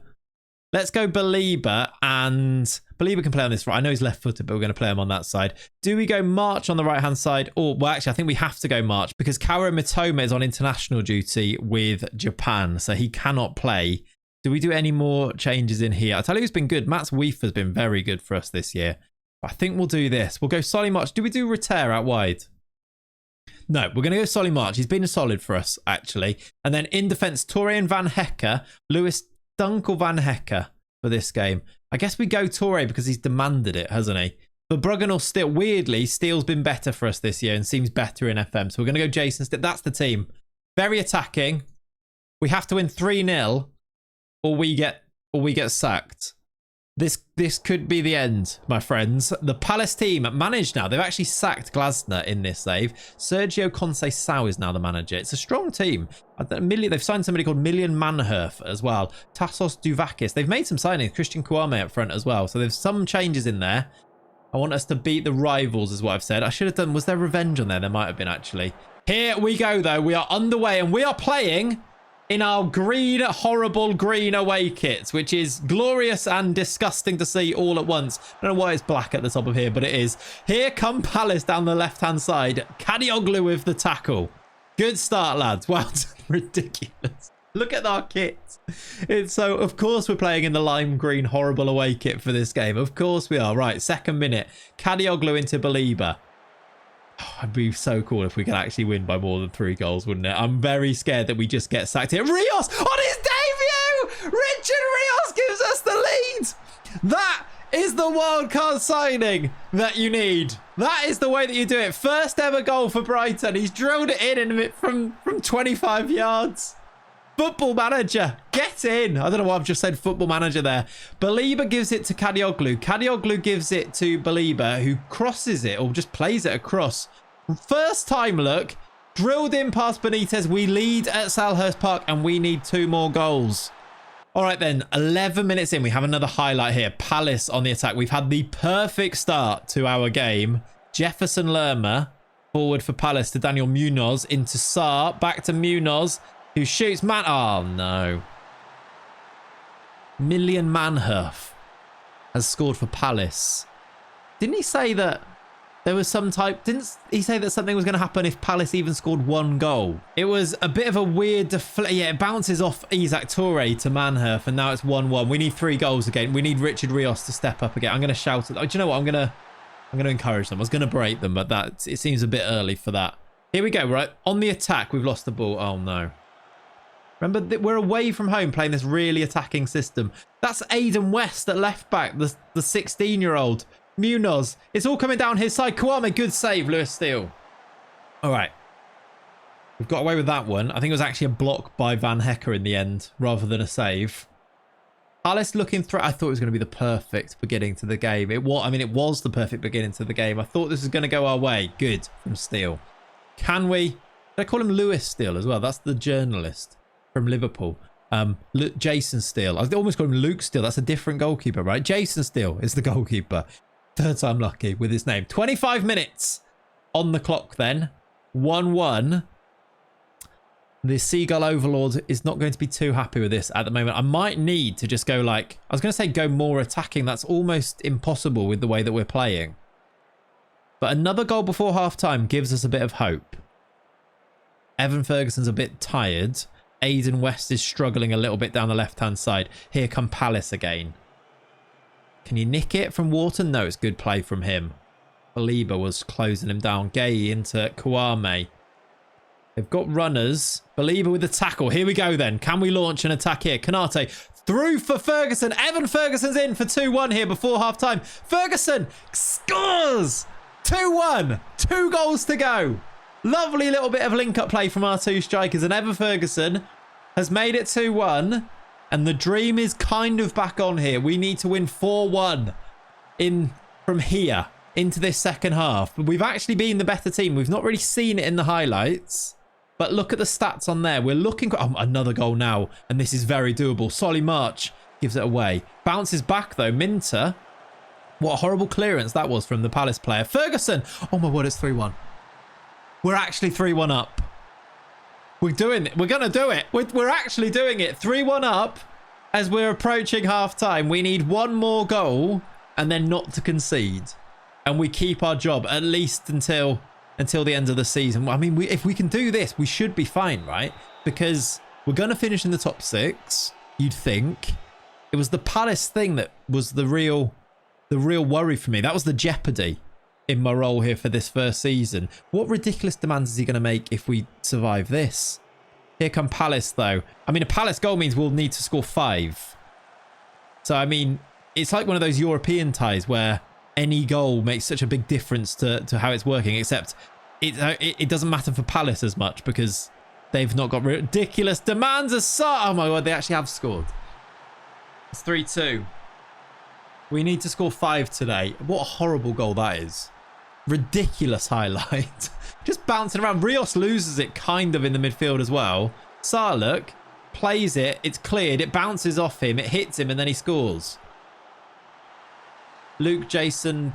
Let's go Belieber, and Belieber can play on this right. I know he's left-footed, but we're going to play him on that side. Do we go March on the right-hand side? Or, well, actually, I think we have to go March because Kaoru Mitoma is on international duty with Japan, so he cannot play. Do we do any more changes in here? I'll tell you who's been good. Mats Weef has been very good for us this year. I think we'll do this. We'll go Solly March. Do we do Reter out wide? No, we're going to go Solly March. He's been solid for us, actually. And then in defence, Toure and Van Hecker, Lewis Dunk or Van Hecker for this game. I guess we go Toure because he's demanded it, hasn't he? But Bruggen or Steele, weirdly, Steele's been better for us this year and seems better in FM. So we're going to go Jason Steele. That's the team. Very attacking. We have to win 3-0 or we get sacked. This could be the end, my friends. The Palace team managed now. They've actually sacked Glasner in this save. Sergio Conceição is now the manager. It's a strong team. They've signed somebody called Million Manherf as well. Tassos Duvakis. They've made some signings. Christian Kouame up front as well. So there's some changes in there. I want us to beat the rivals is what I've said. I should have done... Was there revenge on there? There might have been, actually. Here we go, though. We are underway and we are playing in our green, horrible green away kits, which is glorious and disgusting to see all at once. I don't know why it's black at the top of here, but it is. Here come Palace down the left-hand side. Kadioglu with the tackle. Good start, lads. Wow, ridiculous. Look at our kit. It's so, of course, we're playing in the lime green, horrible away kit for this game. Of course we are. Right, second minute. Kadioglu into Belieber. Oh, it'd be so cool if we could actually win by more than 3 goals, wouldn't it? I'm very scared that we just get sacked here. Rios on his debut! Richard Rios gives us the lead! That is the wildcard signing that you need. That is the way that you do it. First ever goal for Brighton. He's drilled it in from 25 yards. Football manager, get in. I don't know why I've just said football manager there. Belieber gives it to Kadioglu. Kadioglu gives it to Belieber, who crosses it or just plays it across. First time look, drilled in past Benitez. We lead at Selhurst Park and we need 2 more goals. All right then, 11 minutes in, we have another highlight here. Palace on the attack. We've had the perfect start to our game. Jefferson Lerma, forward for Palace to Daniel Munoz, into Sarr, back to Munoz, who shoots man. Oh no. Million Manhurf has scored for Palace. Didn't he say that there was some type... Didn't he say that something was going to happen if Palace even scored 1 goal? It was a bit of a weird... Yeah, it bounces off Isaac Toure to Manhurf, and now it's 1-1. We need 3 goals again. We need Richard Rios to step up again. I'm going to shout at... Oh, do you know what? I'm going to encourage them. I was going to break them, but it seems a bit early for that. Here we go, right? On the attack, we've lost the ball. Oh, no. Remember, that we're away from home playing this really attacking system. That's Aiden West at left back, the 16-year-old. Munoz. It's all coming down his side. Kwame, good save. Lewis Steele. All right. We've got away with that one. I think it was actually a block by Van Hecker in the end rather than a save. Palace looking through. I thought it was going to be the perfect beginning to the game. It was the perfect beginning to the game. I thought this was going to go our way. Good from Steele. Can we... Did I call him Lewis Steele as well? That's the journalist from Liverpool. Jason Steele. I almost called him Luke Steele. That's a different goalkeeper, right? Jason Steele is the goalkeeper. Third time lucky with his name. 25 minutes on the clock then. 1-1. The Seagull Overlord is not going to be too happy with this at the moment. I might need to just go like... I was going to say go more attacking. That's almost impossible with the way that we're playing. But another goal before half-time gives us a bit of hope. Evan Ferguson's a bit tired. Aiden West is struggling a little bit down the left-hand side. Here come Palace again. Can you nick it from Wharton? No, it's good play from him. Belieber was closing him down. Gay into Kwame. They've got runners. Belieber with the tackle. Here we go then. Can we launch an attack here? Kanate through for Ferguson. Evan Ferguson's in for 2-1 here before half-time. Ferguson scores! 2-1. 2 goals to go. Lovely little bit of link-up play from our 2 strikers. And Evan Ferguson has made it 2-1. And the dream is kind of back on here. We need to win 4-1 from here into this second half. But we've actually been the better team. We've not really seen it in the highlights. But look at the stats on there. We're looking... Oh, another goal now. And this is very doable. Solly March gives it away. Bounces back, though. Minter. What a horrible clearance that was from the Palace player. Ferguson. Oh, my word, it's 3-1. We're actually 3-1 up. We're doing it. We're going to do it. We're actually doing it. 3-1 up as we're approaching half-time. We need 1 more goal and then not to concede. And we keep our job at least until the end of the season. I mean, if we can do this, we should be fine, right? Because we're going to finish in the top 6, you'd think. It was the Palace thing that was the real worry for me. That was the jeopardy in my role here for this first season. What ridiculous demands is he going to make if we survive this? Here come Palace, though. I mean, a Palace goal means we'll need to score 5. So, I mean, it's like one of those European ties where any goal makes such a big difference to how it's working, except it doesn't matter for Palace as much because they've not got ridiculous demands as such. Oh, my God, they actually have scored. It's 3-2. We need to score 5 today. What a horrible goal that is. Ridiculous highlight. Just bouncing around. Rios loses it kind of in the midfield as well. Sarr, look, plays it. It's cleared. It bounces off him. It hits him and then he scores. Luke, Jason,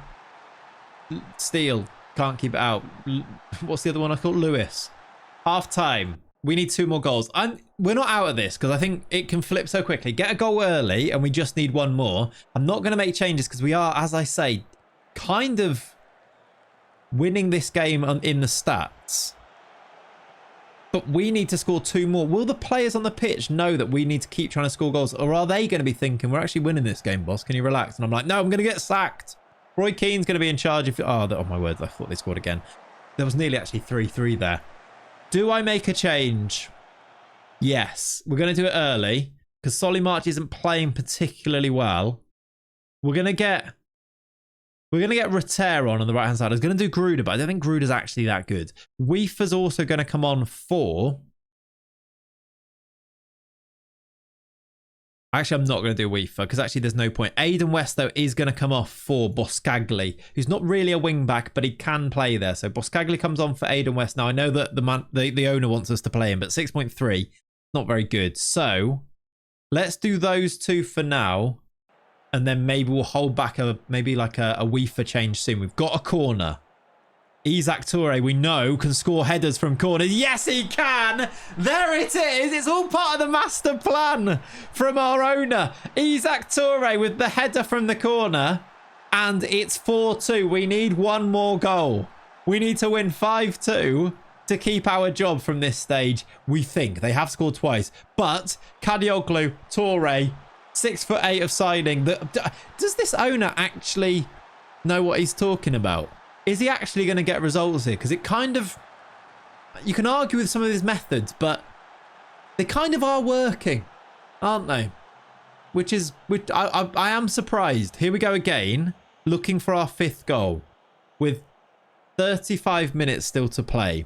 Steele. Can't keep it out. What's the other one I called? Lewis. Half time. We need 2 more goals. we're not out of this because I think it can flip so quickly. Get a goal early and we just need one more. I'm not going to make changes because we are, as I say, kind of winning this game in the stats. But we need to score 2 more. Will the players on the pitch know that we need to keep trying to score goals? Or are they going to be thinking, we're actually winning this game, boss? Can you relax? And I'm like, no, I'm going to get sacked. Roy Keane's going to be in charge. Oh, my words. I thought they scored again. There was nearly actually 3-3 there. Do I make a change? Yes. We're going to do it early because Solly March isn't playing particularly well. We're going to get Rater on the right-hand side. I was going to do Gruder, but I don't think Gruder's actually that good. Weefer's also going to come on for... Actually, I'm not going to do Weefer because actually there's no point. Aidan West, though, is going to come off for Boscagli, who's not really a wing-back, but he can play there. So Boscagli comes on for Aidan West. Now, I know that the owner wants us to play him, but 6.3, not very good. So let's do those 2 for now. And then maybe we'll hold back maybe like a Weefer change soon. We've got a corner. Isaac Toure, we know, can score headers from corners. Yes, he can. There it is. It's all part of the master plan from our owner. Isaac Toure with the header from the corner. And it's 4-2. We need one more goal. We need to win 5-2 to keep our job from this stage. We think. They have scored twice. But Kadioglu, Toure... 6'8" of signing. Does this owner actually know what he's talking about? Is he actually going to get results here? Because it kind of... You can argue with some of his methods, but they kind of are working, aren't they? Which I am surprised. Here we go again, looking for our 5th goal with 35 minutes still to play.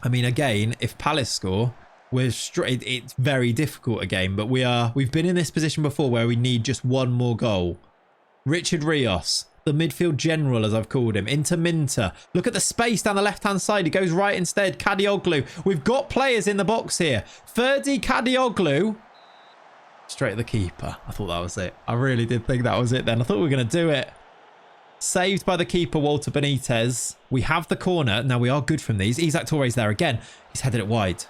I mean, again, if Palace score... It's very difficult again, but we've been in this position before where we need just one more goal. Richard Rios, the midfield general, as I've called him, into Minter. Look at the space down the left-hand side. He goes right instead. Kadioglu. We've got players in the box here. Ferdi Kadioglu. Straight at the keeper. I thought that was it. I really did think that was it then. I thought we were going to do it. Saved by the keeper, Walter Benitez. We have the corner. Now, we are good from these. Isaac Toure's there again. He's headed it wide.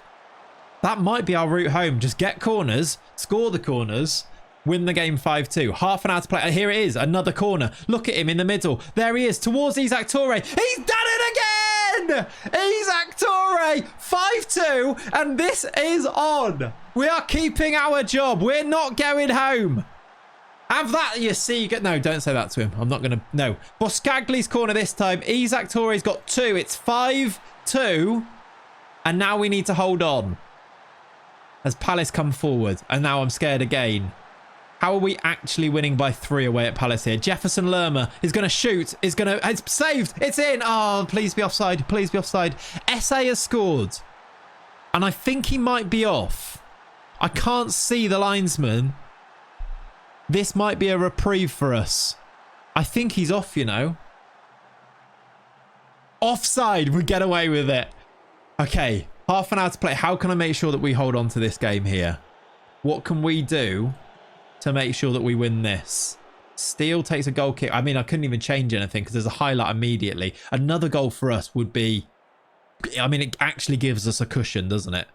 That might be our route home. Just get corners, score the corners, win the game 5-2. Half an hour to play. And here it is, another corner. Look at him in the middle. There he is, towards Isaac Toure. He's done it again! Isaac Toure, 5-2, and this is on. We are keeping our job. We're not going home. Have that, you see. No, don't say that to him. I'm not going to. No. Boscagli's corner this time. Isaac Toure's got 2. It's 5-2. And now we need to hold on. As Palace come forward. And now I'm scared again. How are we actually winning by 3 away at Palace here? Jefferson Lerma is going to shoot. It's saved. It's in. Oh, please be offside. Please be offside. SA has scored. And I think he might be off. I can't see the linesman. This might be a reprieve for us. I think he's off, you know. Offside. We get away with it. Okay. Half an hour to play. How can I make sure that we hold on to this game here? What can we do to make sure that we win this? Steele takes a goal kick. I mean, I couldn't even change anything because there's a highlight immediately. Another goal for us would be... I mean, it actually gives us a cushion, doesn't it?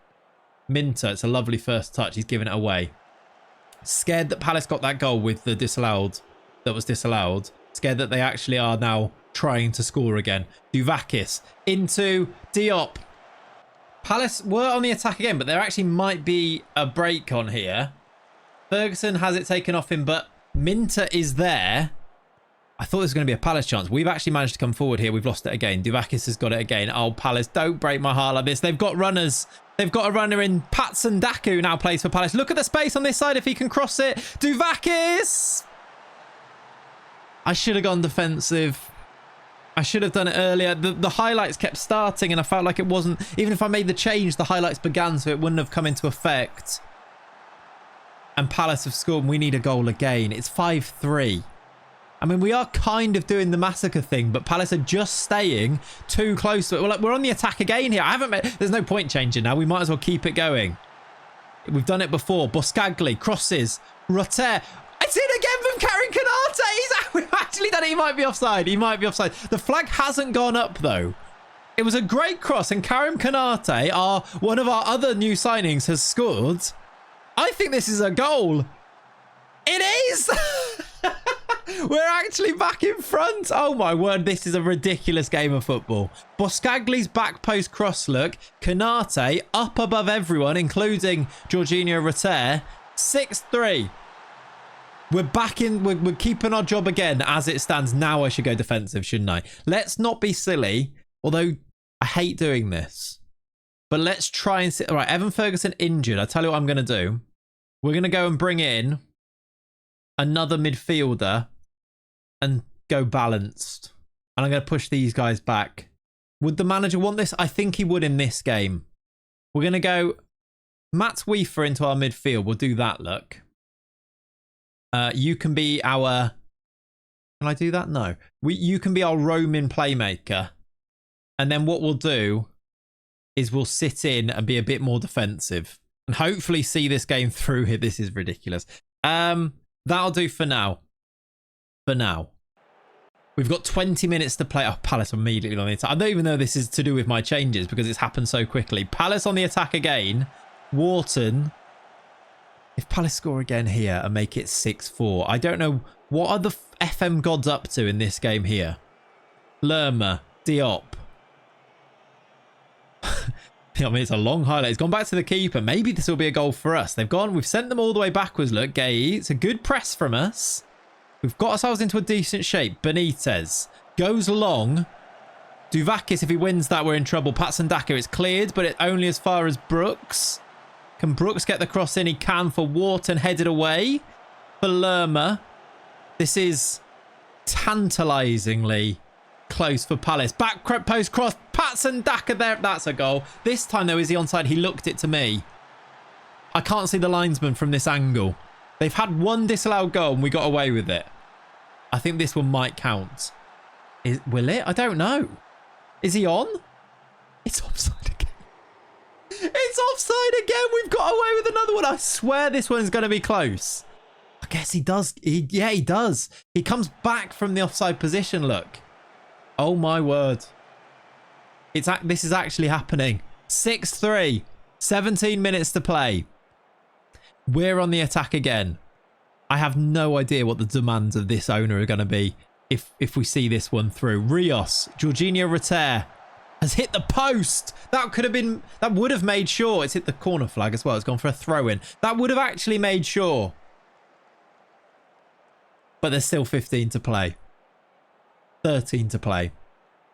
Minter, it's a lovely first touch. He's giving it away. Scared that Palace got that goal with the disallowed. That was disallowed. Scared that they actually are now trying to score again. Duvakis into Diop. Palace were on the attack again, but there actually might be a break on here. Ferguson has it taken off him, but Minter is there. I thought there was going to be a Palace chance. We've actually managed to come forward here. We've lost it again. Duvakis has got it again. Oh, Palace, don't break my heart like this. They've got runners. They've got a runner in. Patson Daku now plays for Palace. Look at the space on this side if he can cross it. Duvakis! I should have gone defensive. I should have done it earlier. The highlights kept starting and I felt like it wasn't... Even if I made the change, the highlights began, so it wouldn't have come into effect. And Palace have scored and we need a goal again. It's 5-3. I mean, we are kind of doing the massacre thing, but Palace are just staying too close to it. We're on the attack again here. There's no point changing now. We might as well keep it going. We've done it before. Boscagli crosses. Rotter. It's in again from Karen Canate. We've actually done it. He might be offside. He might be offside. The flag hasn't gone up, though. It was a great cross, and Karim Konate, one of our other new signings, has scored. I think this is a goal. It is! We're actually back in front. Oh my word, this is a ridiculous game of football. Boscagli's back post cross look. Konate up above everyone, including Jorginho Rutter. 6-3. We're back in. We're keeping our job again as it stands. Now I should go defensive, shouldn't I? Let's not be silly. Although I hate doing this. But let's try and sit. All right, Evan Ferguson injured. I tell you what I'm going to do. We're going to go and bring in another midfielder and go balanced. And I'm going to push these guys back. Would the manager want this? I think he would in this game. We're going to go Matt Weaver into our midfield. We'll do that look. You can be our... Can I do that? No. You can be our roaming playmaker. And then what we'll do is we'll sit in and be a bit more defensive. And hopefully see this game through here. This is ridiculous. That'll do for now. For now. We've got 20 minutes to play. Oh, Palace immediately on the attack. I don't even know this is to do with my changes because it's happened so quickly. Palace on the attack again. Wharton. If Palace score again here and make it 6-4, I don't know. What are the FM gods up to in this game here? Lerma. Diop. I mean, it's a long highlight. It's gone back to the keeper. Maybe this will be a goal for us. We've sent them all the way backwards. Look, Gay. It's a good press from us. We've got ourselves into a decent shape. Benitez goes long. Duvakis, if he wins that, we're in trouble. Patson Daka, it's cleared, but only as far as Brooks. Can Brooks get the cross in? He can for Wharton. Headed away for Lerma. This is tantalisingly close for Palace. Back post cross. Patson Daka there. That's a goal. This time, though, is he onside? He looked it to me. I can't see the linesman from this angle. They've had one disallowed goal and we got away with it. I think this one might count. Will it? I don't know. Is he on? It's offside again. It's offside again. We've got away with another one. I swear this one's going to be close. I guess he does. Yeah, he does. He comes back from the offside position, look. Oh, my word. This is actually happening. 6-3. 17 minutes to play. We're on the attack again. I have no idea what the demands of this owner are going to be if we see this one through. Rios, Jorginho Rutter has hit the post. That would have made sure. It's hit the corner flag as well. It's gone for a throw in. That would have actually made sure. But there's still 15 to play. 13 to play.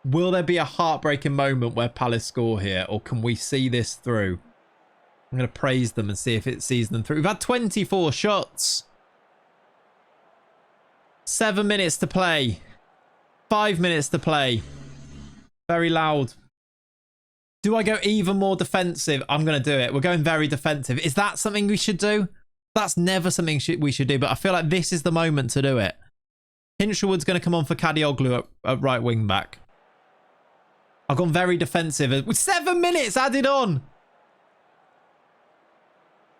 Will there be a heartbreaking moment where Palace score here, or can we see this through? I'm going to praise them and see if it sees them through. We've had 24 shots. 7 minutes to play. 5 minutes to play. Very loud. Do I go even more defensive? I'm going to do it. We're going very defensive. Is that something we should do? That's never something we should do, but I feel like this is the moment to do it. Hinshelwood's going to come on for Kadioglu at right wing back. I've gone very defensive. With 7 minutes added on.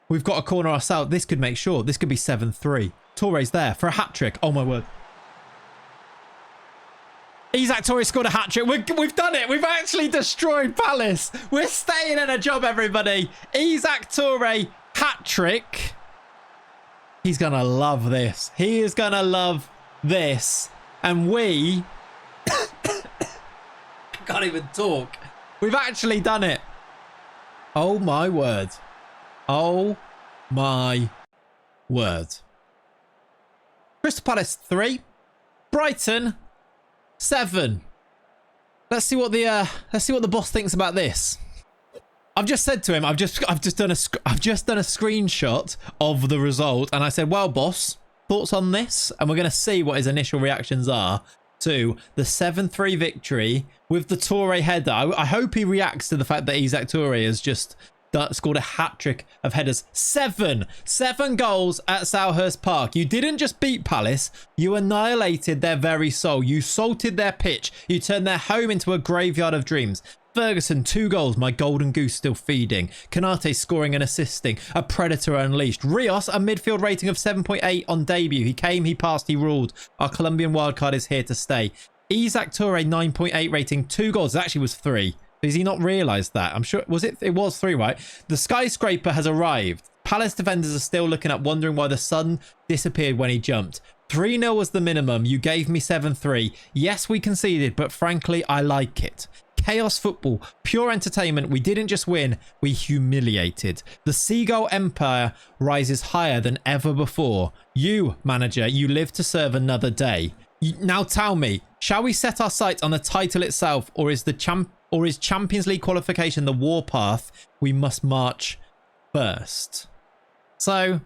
We've got a corner ourselves. This could make sure. This could be 7-3. Torre's there for a hat-trick. Oh, my word. Isaac Torre scored a hat-trick. We've done it. We've actually destroyed Palace. We're staying in a job, everybody. Isaac Torre, hat-trick. He's going to love this. He is going to love this. And we... I can't even talk. We've actually done it. Oh, my word. Oh my word. Crystal Palace 3, Brighton 7. Let's see what the boss thinks about this. I've just said to him, I've just done a screenshot of the result, and I said, "Well, boss, thoughts on this?" And we're going to see what his initial reactions are to the 7-3 victory with the Toure header. I hope he reacts to the fact that Isaac Toure has just scored a hat-trick of headers. 7 goals at Selhurst Park. You didn't just beat Palace, you annihilated their very soul. You salted their pitch. You turned their home into a graveyard of dreams. Ferguson, 2 goals, my golden goose still feeding. Konate scoring and assisting, a predator unleashed. Rios, a midfield rating of 7.8 on debut. He came, he passed, he ruled. Our Colombian wildcard is here to stay. Isaac Toure, 9.8 rating, 2 goals. It actually was 3. Does he not realise that? I'm sure, was it? It was 3, right? The skyscraper has arrived. Palace defenders are still looking up, wondering why the sun disappeared when he jumped. 3-0 was the minimum. You gave me 7-3. Yes, we conceded, but frankly, I like it. Chaos football, pure entertainment. We didn't just win, we humiliated. The Seagull Empire rises higher than ever before. You, manager, you live to serve another day. Now tell me, shall we set our sights on the title itself, or is Champions League qualification the warpath we must march first? So,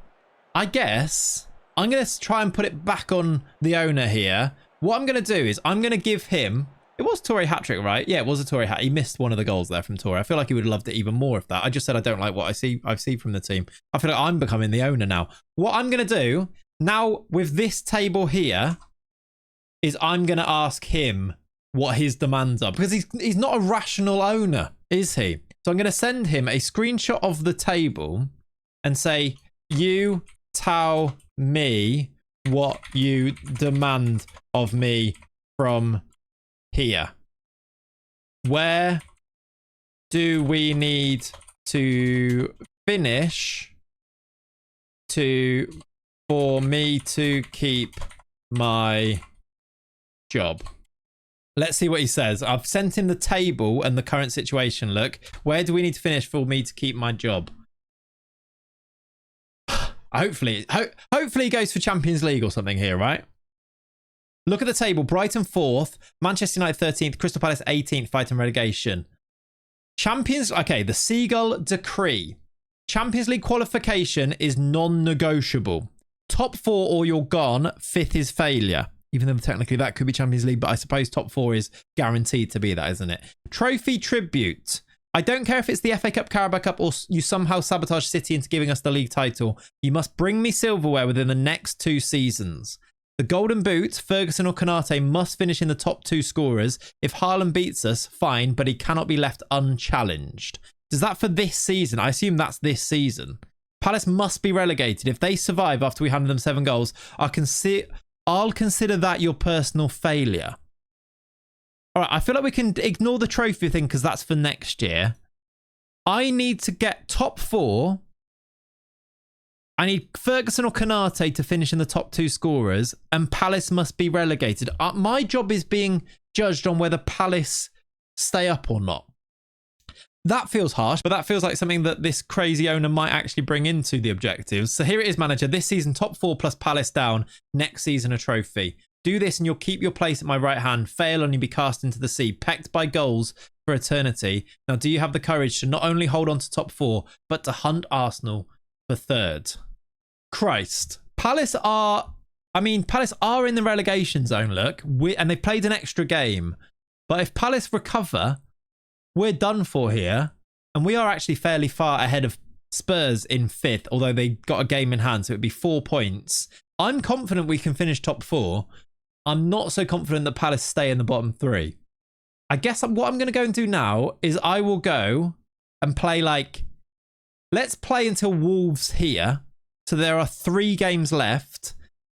I guess I'm going to try and put it back on the owner here. What I'm going to do is I'm going to give him... It was Toure hat-trick, right? Yeah, it was a Toure hat. He missed one of the goals there from Toure. I feel like he would have loved it even more of that. I just said I don't like what I see from the team. I feel like I'm becoming the owner now. What I'm going to do now with this table here is I'm going to ask him what his demands are, because he's not a rational owner, is he? So I'm going to send him a screenshot of the table and say, you tell me what you demand of me from here. Where do we need to finish for me to keep my job? Let's see what he says. I've sent him the table and the current situation. Look, where do we need to finish for me to keep my job? Hopefully he goes for Champions League or something here, right? Look at the table. Brighton 4th, Manchester United 13th, Crystal Palace 18th, fighting relegation. Okay, the Seagull Decree. Champions League qualification is non-negotiable. Top 4 or you're gone. 5th is failure. Even though technically that could be Champions League, but I suppose top 4 is guaranteed to be that, isn't it? Trophy tribute. I don't care if it's the FA Cup, Carabao Cup, or you somehow sabotage City into giving us the league title. You must bring me silverware within the next 2 seasons. The Golden Boot, Ferguson or Konate, must finish in the top 2 scorers. If Haaland beats us, fine, but he cannot be left unchallenged. Does that for this season? I assume that's this season. Palace must be relegated. If they survive after we hand them 7 goals, I'll consider that your personal failure. All right, I feel like we can ignore the trophy thing because that's for next year. I need to get top 4. I need Ferguson or Konate to finish in the top 2 scorers, and Palace must be relegated. My job is being judged on whether Palace stay up or not. That feels harsh, but that feels like something that this crazy owner might actually bring into the objectives. So here it is, manager. This season, top 4 plus Palace down. Next season, a trophy. Do this and you'll keep your place at my right hand. Fail and you'll be cast into the sea, pecked by goals for eternity. Now, do you have the courage to not only hold on to top 4, but to hunt Arsenal for 3rd? Christ. Palace are in the relegation zone, look. And they played an extra game. But if Palace recover, we're done for here. And we are actually fairly far ahead of Spurs in 5th, although they got a game in hand, so it'd be 4 points. I'm confident we can finish top 4. I'm not so confident that Palace stay in the bottom 3. I guess what I'm going to go and do now is I will go and play let's play until Wolves here. So there are 3 games left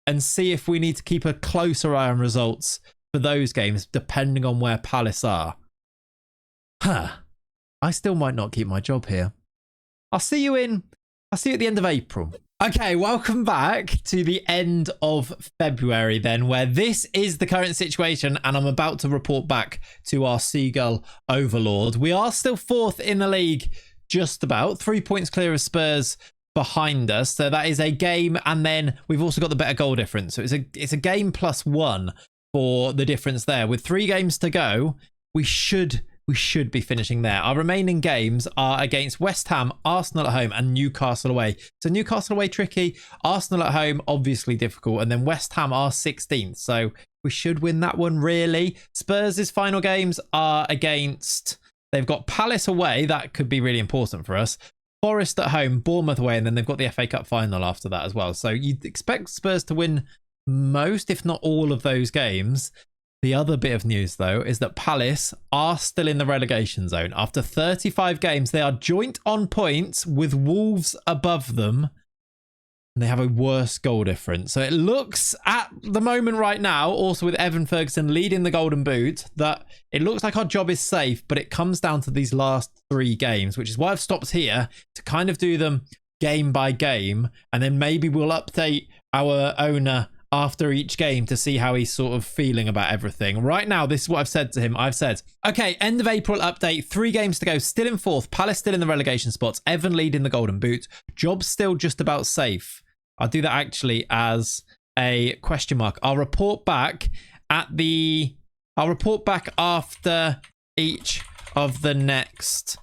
and see if we need to keep a closer eye on results for those games, depending on where Palace are. I still might not keep my job here. I'll see you at the end of April. Okay, welcome back to the end of February then, where this is the current situation and I'm about to report back to our Seagull Overlord. We are still 4th in the league, just about 3 points clear of Spurs behind us. So that is a game, and then we've also got the better goal difference. So it's a game plus 1 for the difference there. With 3 games to go, we should be finishing there. Our remaining games are against West Ham, Arsenal at home, and Newcastle away. So Newcastle away tricky, Arsenal at home obviously difficult, and then West Ham are 16th. So we should win that one really. Spurs' final games are against, they've got Palace away, that could be really important for us. Forest at home, Bournemouth away, and then they've got the FA Cup final after that as well. So you'd expect Spurs to win most, if not all, of those games. The other bit of news, though, is that Palace are still in the relegation zone. After 35 games, they are joint on points with Wolves above them. And they have a worse goal difference. So it looks at the moment right now, also with Evan Ferguson leading the Golden Boot, that it looks like our job is safe, but it comes down to these last 3 games, which is why I've stopped here to kind of do them game by game. And then maybe we'll update our owner after each game to see how he's sort of feeling about everything. Right now, this is what I've said to him. I've said, okay, end of April update, 3 games to go, still in 4th, Palace still in the relegation spots, Evan leading the Golden Boot, job still just about safe. I'll do that actually as a question mark. I'll report back after each of the next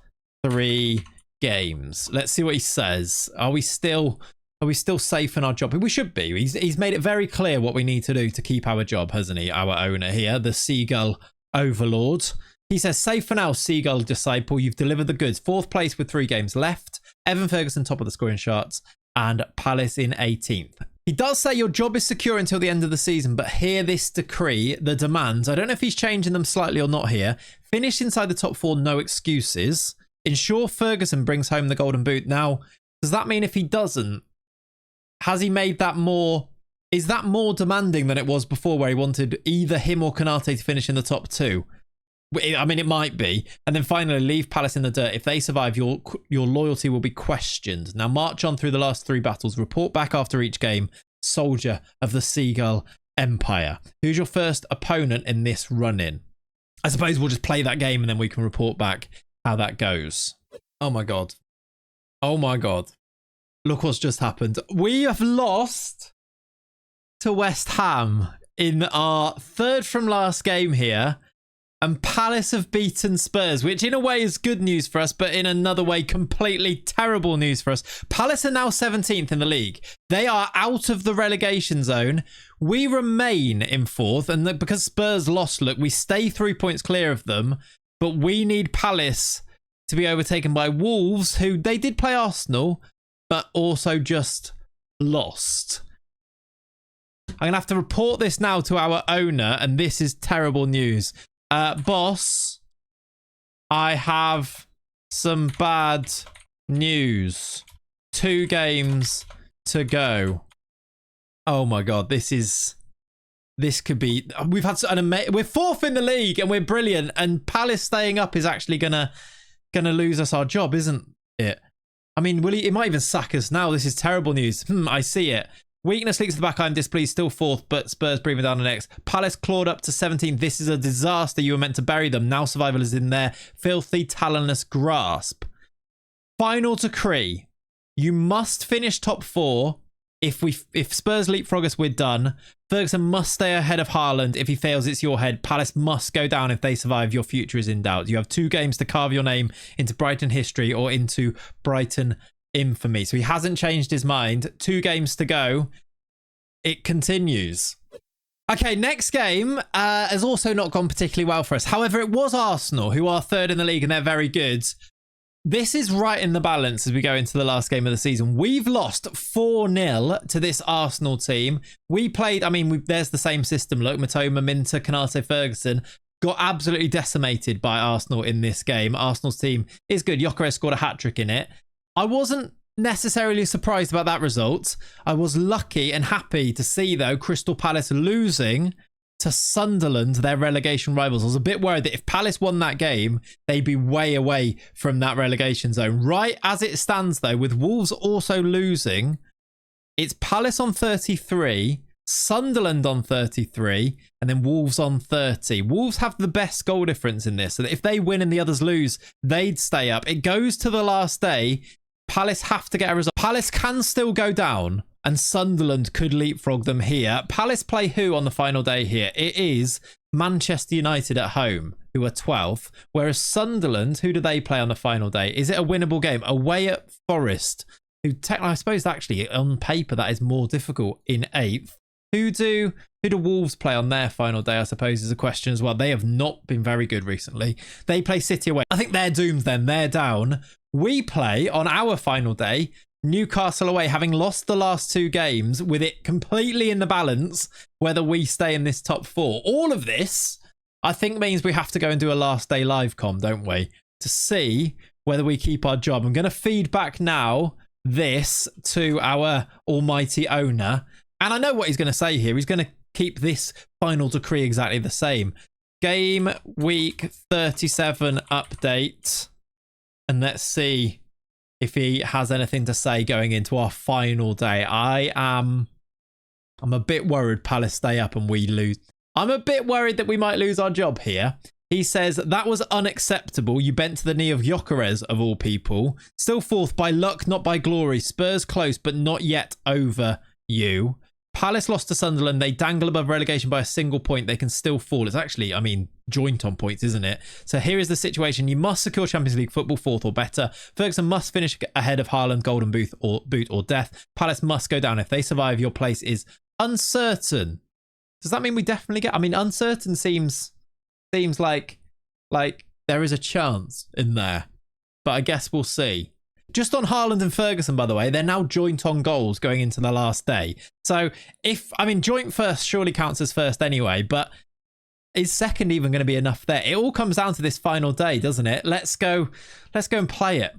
3 games. Let's see what he says. Are we still safe in our job? We should be. He's made it very clear what we need to do to keep our job, hasn't he? Our owner here, the Seagull Overlord. He says, safe for now, Seagull Disciple. You've delivered the goods. 4th place with 3 games left. Evan Ferguson top of the scoring charts. And Palace in 18th. He does say your job is secure until the end of the season, but hear this decree, the demands. I don't know if he's changing them slightly or not here. Finish inside the top 4, no excuses. Ensure Ferguson brings home the Golden Boot. Now, does that mean if he doesn't, has he made that more? Is that more demanding than it was before, where he wanted either him or Konate to finish in the top 2? I mean, it might be. And then finally, leave Palace in the dirt. If they survive, your loyalty will be questioned. Now, march on through the last 3 battles. Report back after each game. Soldier of the Seagull Empire. Who's your first opponent in this run-in? I suppose we'll just play that game and then we can report back how that goes. Oh, my God. Oh, my God. Look what's just happened. We have lost to West Ham in our 3rd from last game here. And Palace have beaten Spurs, which in a way is good news for us, but in another way, completely terrible news for us. Palace are now 17th in the league. They are out of the relegation zone. We remain in 4th, and because Spurs lost, look, we stay 3 points clear of them, but we need Palace to be overtaken by Wolves, who they did play Arsenal, but also just lost. I'm going to have to report this now to our owner, and this is terrible news. Boss, I have some bad news. 2 games to go. Oh my God, this could be. We've had we're 4th in the league and we're brilliant. And Palace staying up is actually gonna lose us our job, isn't it? I mean, it might even sack us now. This is terrible news. I see it. Weakness leaks to the back line, displeased, still 4th, but Spurs breathing down the next. Palace clawed up to 17th. This is a disaster. You were meant to bury them. Now survival is in their filthy, talonless grasp. Final decree. You must finish top 4. If Spurs leapfrog us, we're done. Ferguson must stay ahead of Haaland. If he fails, it's your head. Palace must go down. If they survive, your future is in doubt. You have 2 games to carve your name into Brighton history or into Brighton infamy. So he hasn't changed his mind. 2 games to go. It continues. Okay, next game has also not gone particularly well for us. However, it was Arsenal, who are 3rd in the league and they're very good. This is right in the balance as we go into the last game of the season. We've lost 4-0 to this Arsenal team. We played, I mean, there's the same system. Look, Matoma, Minter, Konate, Ferguson got absolutely decimated by Arsenal in this game. Arsenal's team is good. Gyökeres scored a hat-trick in it. I wasn't necessarily surprised about that result. I was lucky and happy to see, though, Crystal Palace losing to Sunderland, their relegation rivals. I was a bit worried that if Palace won that game, they'd be way away from that relegation zone. Right as it stands, though, with Wolves also losing, it's Palace on 33, Sunderland on 33, and then Wolves on 30. Wolves have the best goal difference in this, so that if they win and the others lose, they'd stay up. It goes to the last day. Palace have to get a result. Palace can still go down and Sunderland could leapfrog them here. Palace play who on the final day here? It is Manchester United at home, who are 12th. Whereas Sunderland, who do they play on the final day? Is it a winnable game? Away at Forest, who I suppose actually on paper that is more difficult in 8th. Who do Wolves play on their final day, I suppose, is a question as well. They have not been very good recently. They play City away. I think they're doomed then. They're down. We play on our final day, Newcastle away, having lost the last 2 games, with it completely in the balance whether we stay in this top 4. All of this, I think, means we have to go and do a last day live com, don't we? To see whether we keep our job. I'm going to feed back now this to our almighty owner. And I know what he's going to say here. He's going to keep this final decree exactly the same. Game week 37 update. And let's see if he has anything to say going into our final day. I'm a bit worried Palace stay up and we lose. I'm a bit worried that we might lose our job here. He says, that was unacceptable. You bent to the knee of Gyökeres, of all people. Still fourth by luck, not by glory. Spurs close, but not yet over you. Palace lost to Sunderland. They dangle above relegation by a single point. They can still fall. It's actually, I mean, joint on points, isn't it? So here is the situation. You must secure Champions League football, fourth or better. Ferguson must finish ahead of Haaland, golden boot or death. Palace must go down. If they survive, your place is uncertain. Does that mean we definitely get... I mean, uncertain seems like there is a chance in there. But I guess we'll see. Just on Haaland and Ferguson, by the way, they're now joint on goals going into the last day. So joint first surely counts as first anyway, but is second even going to be enough there? It all comes down to this final day, doesn't it? Let's go and play it.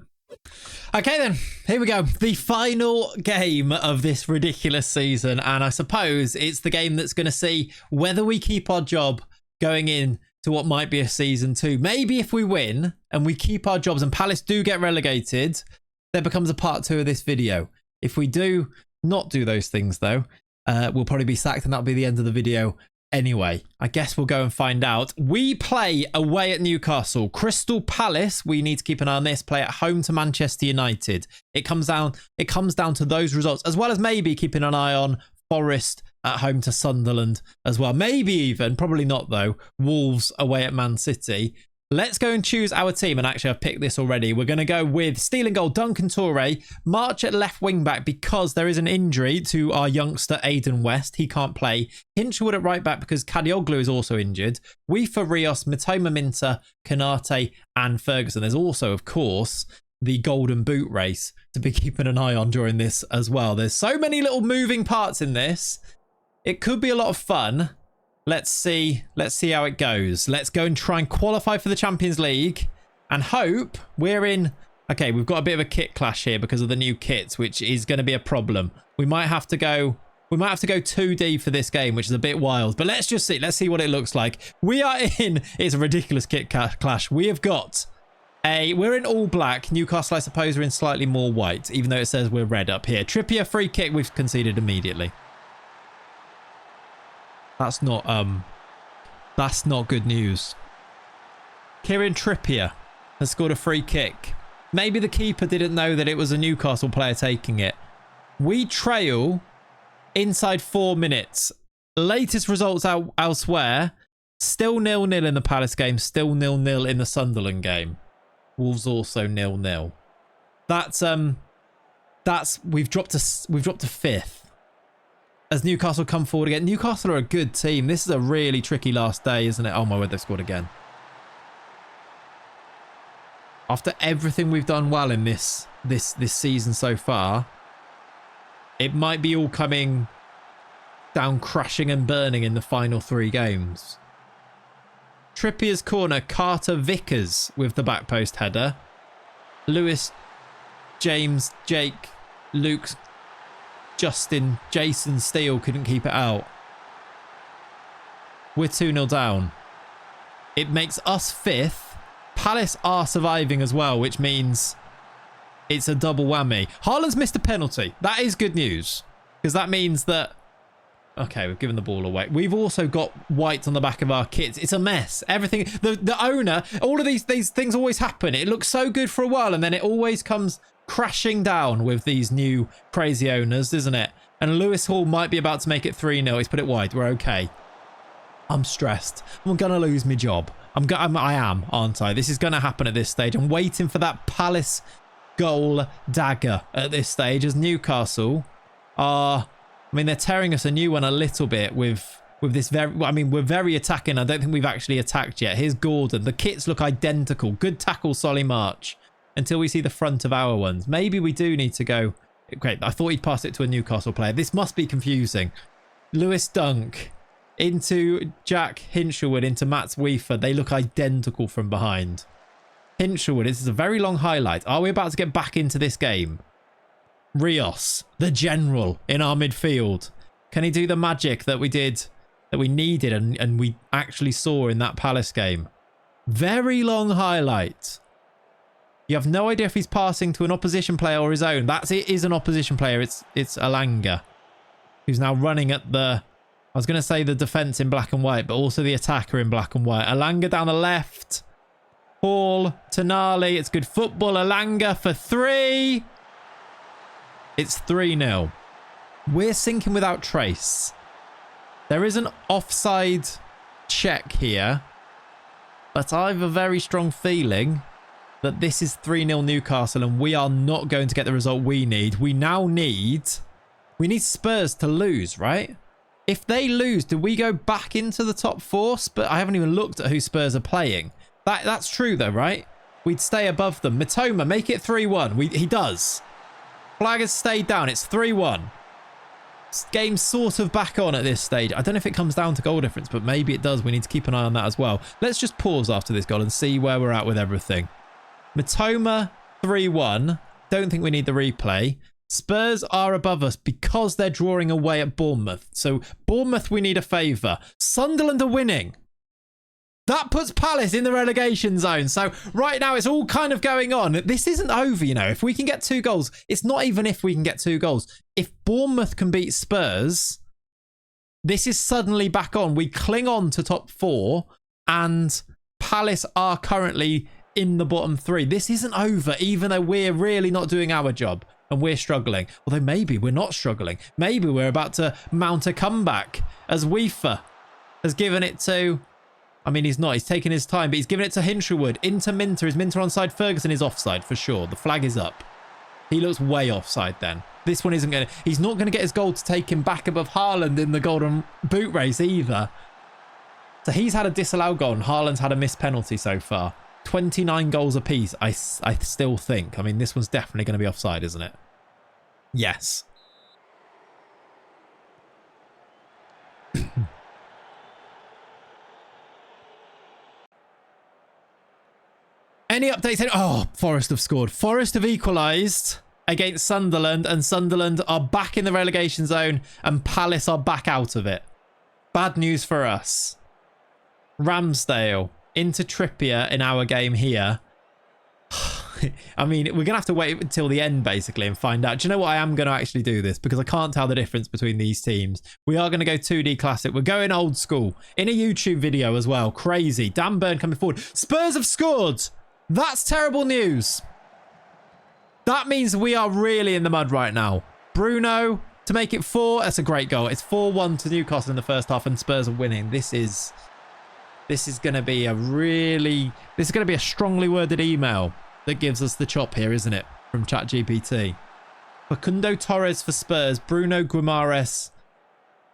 Okay then, here we go. The final game of this ridiculous season. And I suppose it's the game that's going to see whether we keep our job going in to what might be a season 2. Maybe if we win and we keep our jobs and Palace do get relegated, there becomes a part 2 of this video. If we do not do those things though, we'll probably be sacked and that'll be the end of the video anyway. I guess we'll go and find out. We play away at Newcastle. Crystal Palace, we need to keep an eye on this, play at home to Manchester United. It comes down to those results, as well as maybe keeping an eye on Forest at home to Sunderland as well. Maybe even, probably not though, Wolves away at Man City. Let's go and choose our team. And actually, I've picked this already. We're going to go with stealing goal, Duncan Toure. March at left wing back because there is an injury to our youngster, Aiden West. He can't play. Hinchwood at right back because Kadioglu is also injured. Weefa, Rios, Mitoma, Minter, Kanate and Ferguson. There's also, of course, the golden boot race to be keeping an eye on during this as well. There's so many little moving parts in this. It could be a lot of fun. Let's see how it goes. Let's go and try and qualify for the Champions League and hope we're in. Okay, we've got a bit of a kit clash here because of the new kits, which is going to be a problem. We might have to go 2D for this game, which is a bit wild, but let's just see. Let's see what it looks like. We are in, it's a ridiculous kit clash. We have got we're in all black. Newcastle, I suppose, are in slightly more white, even though it says we're red up here. Trippier free kick, we've conceded immediately. That's not good news. Kieran Trippier has scored a free kick. Maybe the keeper didn't know that it was a Newcastle player taking it. We trail inside 4 minutes. Latest results out elsewhere. Still 0-0 in the Palace game. Still 0-0 in the Sunderland game. Wolves also 0-0. We've dropped to 5th. As Newcastle come forward again. Newcastle are a good team. This is a really tricky last day, isn't it? Oh my word, they've scored again. After everything we've done well in this season so far, it might be all coming down crashing and burning in the final 3 games. Trippier's corner, Carter Vickers with the back post header. Lewis, James, Jake, Luke, Justin, Jason Steele couldn't keep it out. We're 2-0 down. It makes us 5th. Palace are surviving as well, which means it's a double whammy. Haaland's missed a penalty. That is good news, because that means that... Okay, we've given the ball away. We've also got white on the back of our kits. It's a mess. Everything... The owner... All of these things always happen. It looks so good for a while, and then it always comes crashing down with these new crazy owners, isn't it? And Lewis Hall might be about to make it 3-0. He's put it wide. We're okay. I'm stressed. I'm going to lose my job. I am, aren't I? This is going to happen at this stage. I'm waiting for that Palace goal dagger at this stage as Newcastle are... I mean, they're tearing us a new one a little bit with this very... I mean, we're very attacking. I don't think we've actually attacked yet. Here's Gordon. The kits look identical. Good tackle, Solly March. Until we see the front of our ones. Maybe we do need to go... Great. I thought he'd pass it to a Newcastle player. This must be confusing. Lewis Dunk into Jack Hinchelwood into Mats Weefer. They look identical from behind. Hinchelwood, this is a very long highlight. Are we about to get back into this game? Rios, the general in our midfield. Can he do the magic that we did, that we needed and we actually saw in that Palace game? Very long highlight. You have no idea if he's passing to an opposition player or his own. It is an opposition player. It's Elanga, who's now running at the, I was going to say the defence in black and white, but also the attacker in black and white. Elanga down the left. Hall, Tonali. It's good football. Elanga for 3. It's 3-0. We're sinking without trace. There is an offside check here, but I have a very strong feeling that this is 3-0 Newcastle and we are not going to get the result we need. We need Spurs to lose, right? If they lose, do we go back into the top 4? I haven't even looked at who Spurs are playing. That's true though, right? We'd stay above them. Mitoma, make it 3-1. He does. Flag has stayed down. It's 3-1. Game's sort of back on at this stage. I don't know if it comes down to goal difference, but maybe it does. We need to keep an eye on that as well. Let's just pause after this goal and see where we're at with everything. Mitoma, 3-1. Don't think we need the replay. Spurs are above us because they're drawing away at Bournemouth. So Bournemouth, we need a favour. Sunderland are winning. That puts Palace in the relegation zone. So right now it's all kind of going on. This isn't over, you know. If we can get 2 goals, it's not even if we can get 2 goals. If Bournemouth can beat Spurs, this is suddenly back on. We cling on to top 4 and Palace are currently in the bottom 3. This isn't over, even though we're really not doing our job and we're struggling. Although maybe we're not struggling. Maybe we're about to mount a comeback as Weaver has given it to... I mean, he's not. He's taking his time, but he's giving it to Hinshelwood. Into Minter. Is Minter onside? Ferguson is offside for sure. The flag is up. He looks way offside then. This one isn't going to... He's not going to get his goal to take him back above Haaland in the golden boot race either. So he's had a disallowed goal and Haaland's had a missed penalty so far. 29 goals apiece, I still think. I mean, this one's definitely going to be offside, isn't it? Yes. Any updates? Oh, Forest have scored. Forest have equalised against Sunderland and Sunderland are back in the relegation zone and Palace are back out of it. Bad news for us. Ramsdale into Trippier in our game here. I mean, we're going to have to wait until the end basically and find out. Do you know what? I am going to actually do this because I can't tell the difference between these teams. We are going to go 2D Classic. We're going old school in a YouTube video as well. Crazy. Dan Burn coming forward. Spurs have scored. That's terrible news. That means we are really in the mud right now. Bruno to make it 4. That's a great goal. It's 4-1 to Newcastle in the first half and Spurs are winning. This is going to be a strongly worded email that gives us the chop here, isn't it? From ChatGPT. Facundo Torres for Spurs. Bruno Guimaraes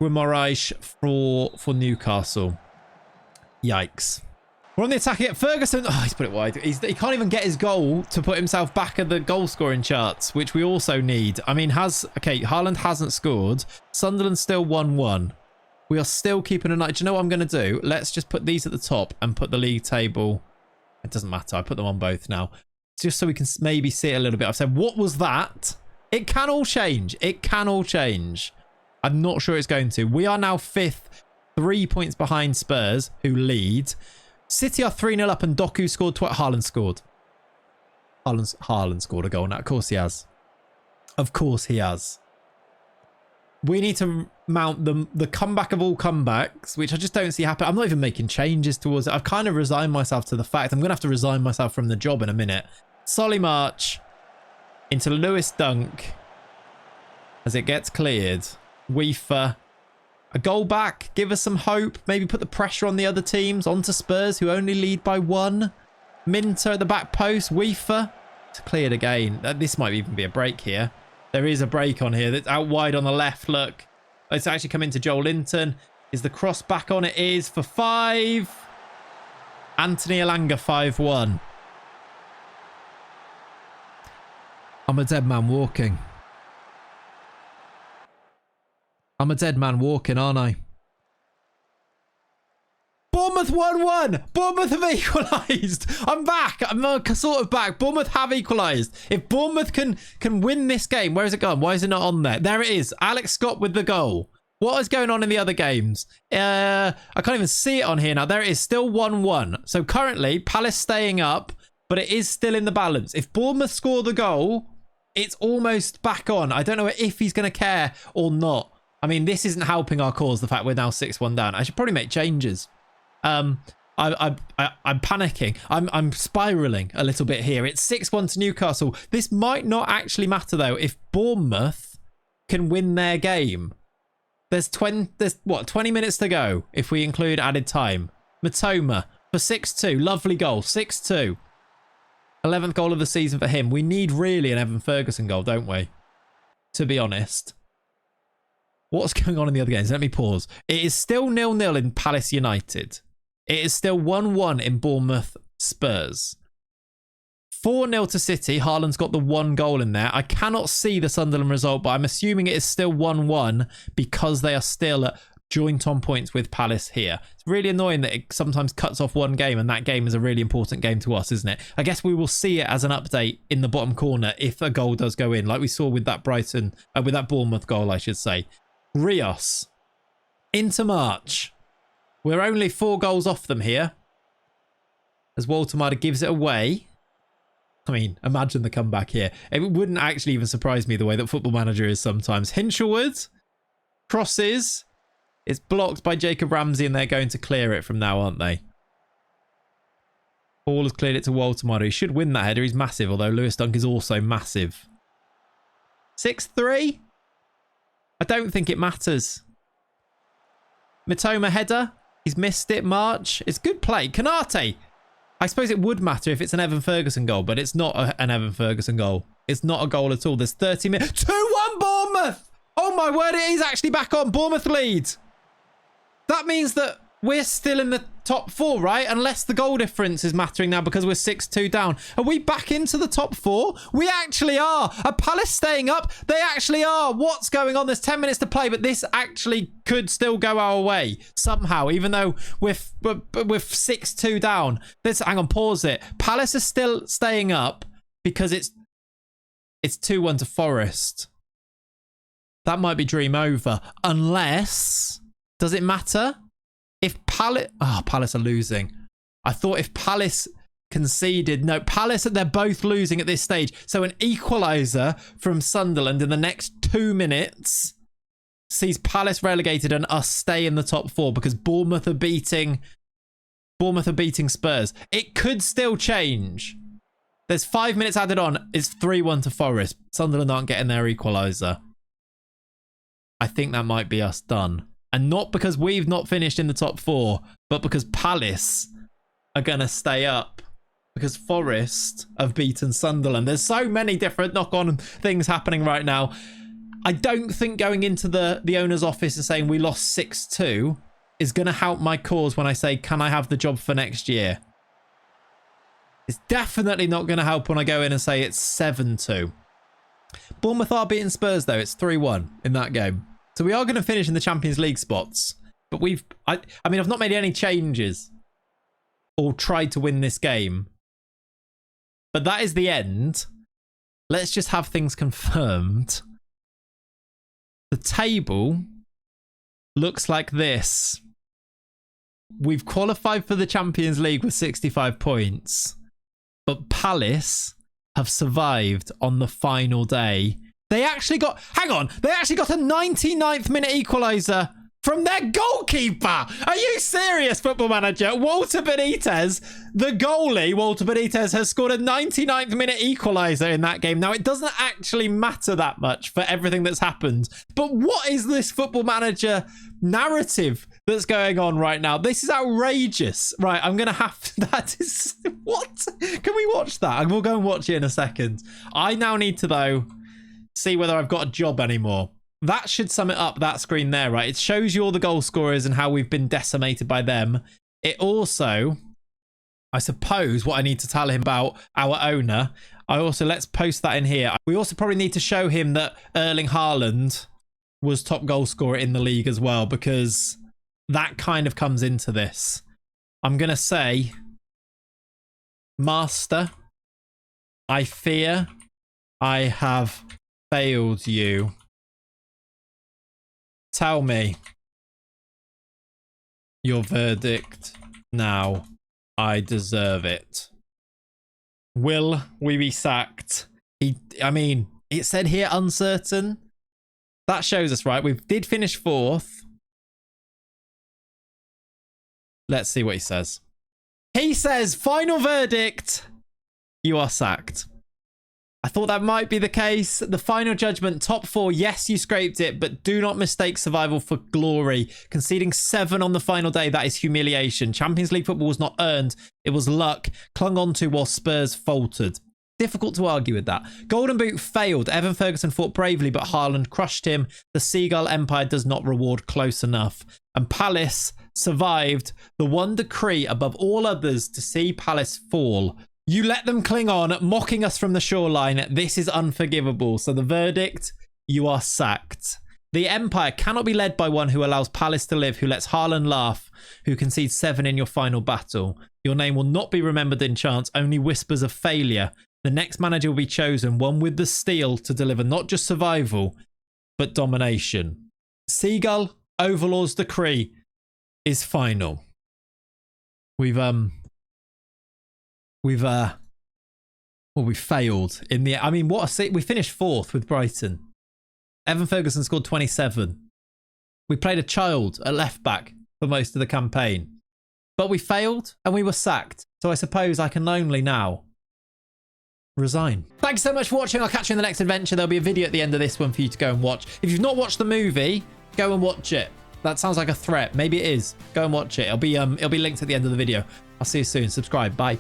for Newcastle. Yikes. We're on the attack here. Ferguson. Oh, he's put it wide. He can't even get his goal to put himself back at the goal scoring charts, which we also need. I mean, Haaland hasn't scored. Sunderland still 1-1. We are still keeping an eye. Do you know what I'm going to do? Let's just put these at the top and put the league table. It doesn't matter. I put them on both now. Just so we can maybe see it a little bit. I've said, what was that? It can all change. It can all change. I'm not sure it's going to. We are now 5th, 3 points behind Spurs, who lead. City are 3-0 up and Doku scored. Haaland scored. Haaland scored a goal now. Of course he has. Of course he has. We need to mount the comeback of all comebacks, which I just don't see happen. I'm not even making changes towards it. I've kind of resigned myself to the fact. I'm going to have to resign myself from the job in a minute. Solly March into Lewis Dunk as it gets cleared. Weaver. A goal back. Give us some hope. Maybe put the pressure on the other teams. Onto Spurs, who only lead by 1. Minter at the back post. Weaver. It's cleared again. This might even be a break here. There is a break on here. That's out wide on the left. Look. It's actually come into Joel Linton. Is the cross back on? It is for 5. Anthony Elanga 5-1. I'm a dead man walking. I'm a dead man walking, aren't I? Bournemouth Bournemouth 1-1. Bournemouth have equalised. I'm back. I'm sort of back. Bournemouth have equalised. If Bournemouth can win this game, where is it gone? Why is it not on there? There it is. Alex Scott with the goal. What is going on in the other games? I can't even see it on here now. There it is, still 1-1. So currently, Palace staying up, but it is still in the balance. If Bournemouth score the goal, it's almost back on. I don't know if he's going to care or not. I mean, this isn't helping our cause, the fact we're now 6-1 down. I should probably make changes. I'm panicking. I'm spiraling a little bit here. It's 6-1 to Newcastle. This might not actually matter, though, if Bournemouth can win their game. There's 20 minutes to go if we include added time. Matoma for 6-2. Lovely goal. 6-2. 11th goal of the season for him. We need really an Evan Ferguson goal, don't we? To be honest. What's going on in the other games? Let me pause. It is still 0-0 in Palace United. It is still 1-1 in Bournemouth Spurs. 4-0 to City. Haaland's got the one goal in there. I cannot see the Sunderland result, but I'm assuming it is still 1-1 because they are still joint on points with Palace here. It's really annoying that it sometimes cuts off one game, and that game is a really important game to us, isn't it? I guess we will see it as an update in the bottom corner if a goal does go in, like we saw with that with that Bournemouth goal, I should say. Rios into March. We're only 4 goals off them here as Walter gives it away. I mean, imagine the comeback here. It wouldn't actually even surprise me the way that Football Manager is sometimes. Hinshelwood crosses. It's blocked by Jacob Ramsey, and they're going to clear it from now, aren't they? Paul has cleared it to Walter. He should win that header. He's massive, although Lewis Dunk is also massive. 6-3? I don't think it matters. Mitoma header. He's missed it. March. It's good play. Kanate. I suppose it would matter if it's an Evan Ferguson goal, but it's not an Evan Ferguson goal. It's not a goal at all. There's 30 minutes. 2-1 Bournemouth! Oh my word, it is actually back on. Bournemouth lead. That means that we're still in the top 4, right? Unless the goal difference is mattering now because we're 6-2 down. Are we back into the top 4? We actually are. Are Palace staying up? They actually are. What's going on? There's 10 minutes to play, but this actually could still go our way somehow, even though we're 6-2 down. Hang on, pause it. Palace is still staying up because it's 2-1 to Forest. That might be dream over. Unless... Does it matter? If Palace... Oh, Palace are losing. I thought if Palace conceded... No, Palace, they're both losing at this stage. So an equaliser from Sunderland in the next 2 minutes sees Palace relegated and us stay in the top 4 because Bournemouth are beating Spurs. It could still change. There's 5 minutes added on. It's 3-1 to Forest. Sunderland aren't getting their equaliser. I think that might be us done. And not because we've not finished in the top 4, but because Palace are going to stay up. Because Forest have beaten Sunderland. There's so many different knock-on things happening right now. I don't think going into the owner's office and saying we lost 6-2 is going to help my cause when I say, can I have the job for next year? It's definitely not going to help when I go in and say it's 7-2. Bournemouth are beating Spurs, though. It's 3-1 in that game. So we are going to finish in the Champions League spots. But I mean, I've not made any changes or tried to win this game. But that is the end. Let's just have things confirmed. The table looks like this. We've qualified for the Champions League with 65 points. But Palace have survived on the final day. They actually got... Hang on. They actually got a 99th minute equaliser from their goalkeeper. Are you serious, Football Manager? Walter Benitez, the goalie, Walter Benitez, has scored a 99th minute equaliser in that game. Now, it doesn't actually matter that much for everything that's happened. But what is this Football Manager narrative that's going on right now? This is outrageous. Right, I'm going to have to... That is... What? Can we watch that? We'll go and watch it in a second. I now need to, though... see whether I've got a job anymore. That should sum it up, that screen there, right? It shows you all the goal scorers and how we've been decimated by them. It also, I suppose, what I need to tell him about our owner. Let's post that in here. We also probably need to show him that Erling Haaland was top goal scorer in the league as well, because that kind of comes into this. I'm going to say, Master, I fear I have failed you. Tell me your verdict now. I deserve it. Will we be sacked? I mean, it said here uncertain. That shows us, right? We did finish 4th. Let's see what he says. He says, final verdict, you are sacked. I thought that might be the case. The final judgment, top 4. Yes, you scraped it, but do not mistake survival for glory. Conceding 7 on the final day, that is humiliation. Champions League football was not earned. It was luck, clung on to while Spurs faltered. Difficult to argue with that. Golden Boot failed. Evan Ferguson fought bravely, but Haaland crushed him. The Seagull Empire does not reward close enough. And Palace survived the one decree above all others to see Palace fall. You let them cling on, mocking us from the shoreline. This is unforgivable. So the verdict, you are sacked. The Empire cannot be led by one who allows Palace to live, who lets Haaland laugh, who concedes 7 in your final battle. Your name will not be remembered in chance, only whispers of failure. The next manager will be chosen, one with the steel to deliver not just survival, but domination. Seagull Overlord's decree is final. We failed in the, I mean, we finished 4th with Brighton. Evan Ferguson scored 27. We played a child at left back for most of the campaign, but we failed and we were sacked. So I suppose I can only now resign. Thanks so much for watching. I'll catch you in the next adventure. There'll be a video at the end of this one for you to go and watch. If you've not watched the movie, go and watch it. That sounds like a threat. Maybe it is. Go and watch it. It'll be linked at the end of the video. I'll see you soon. Subscribe. Bye.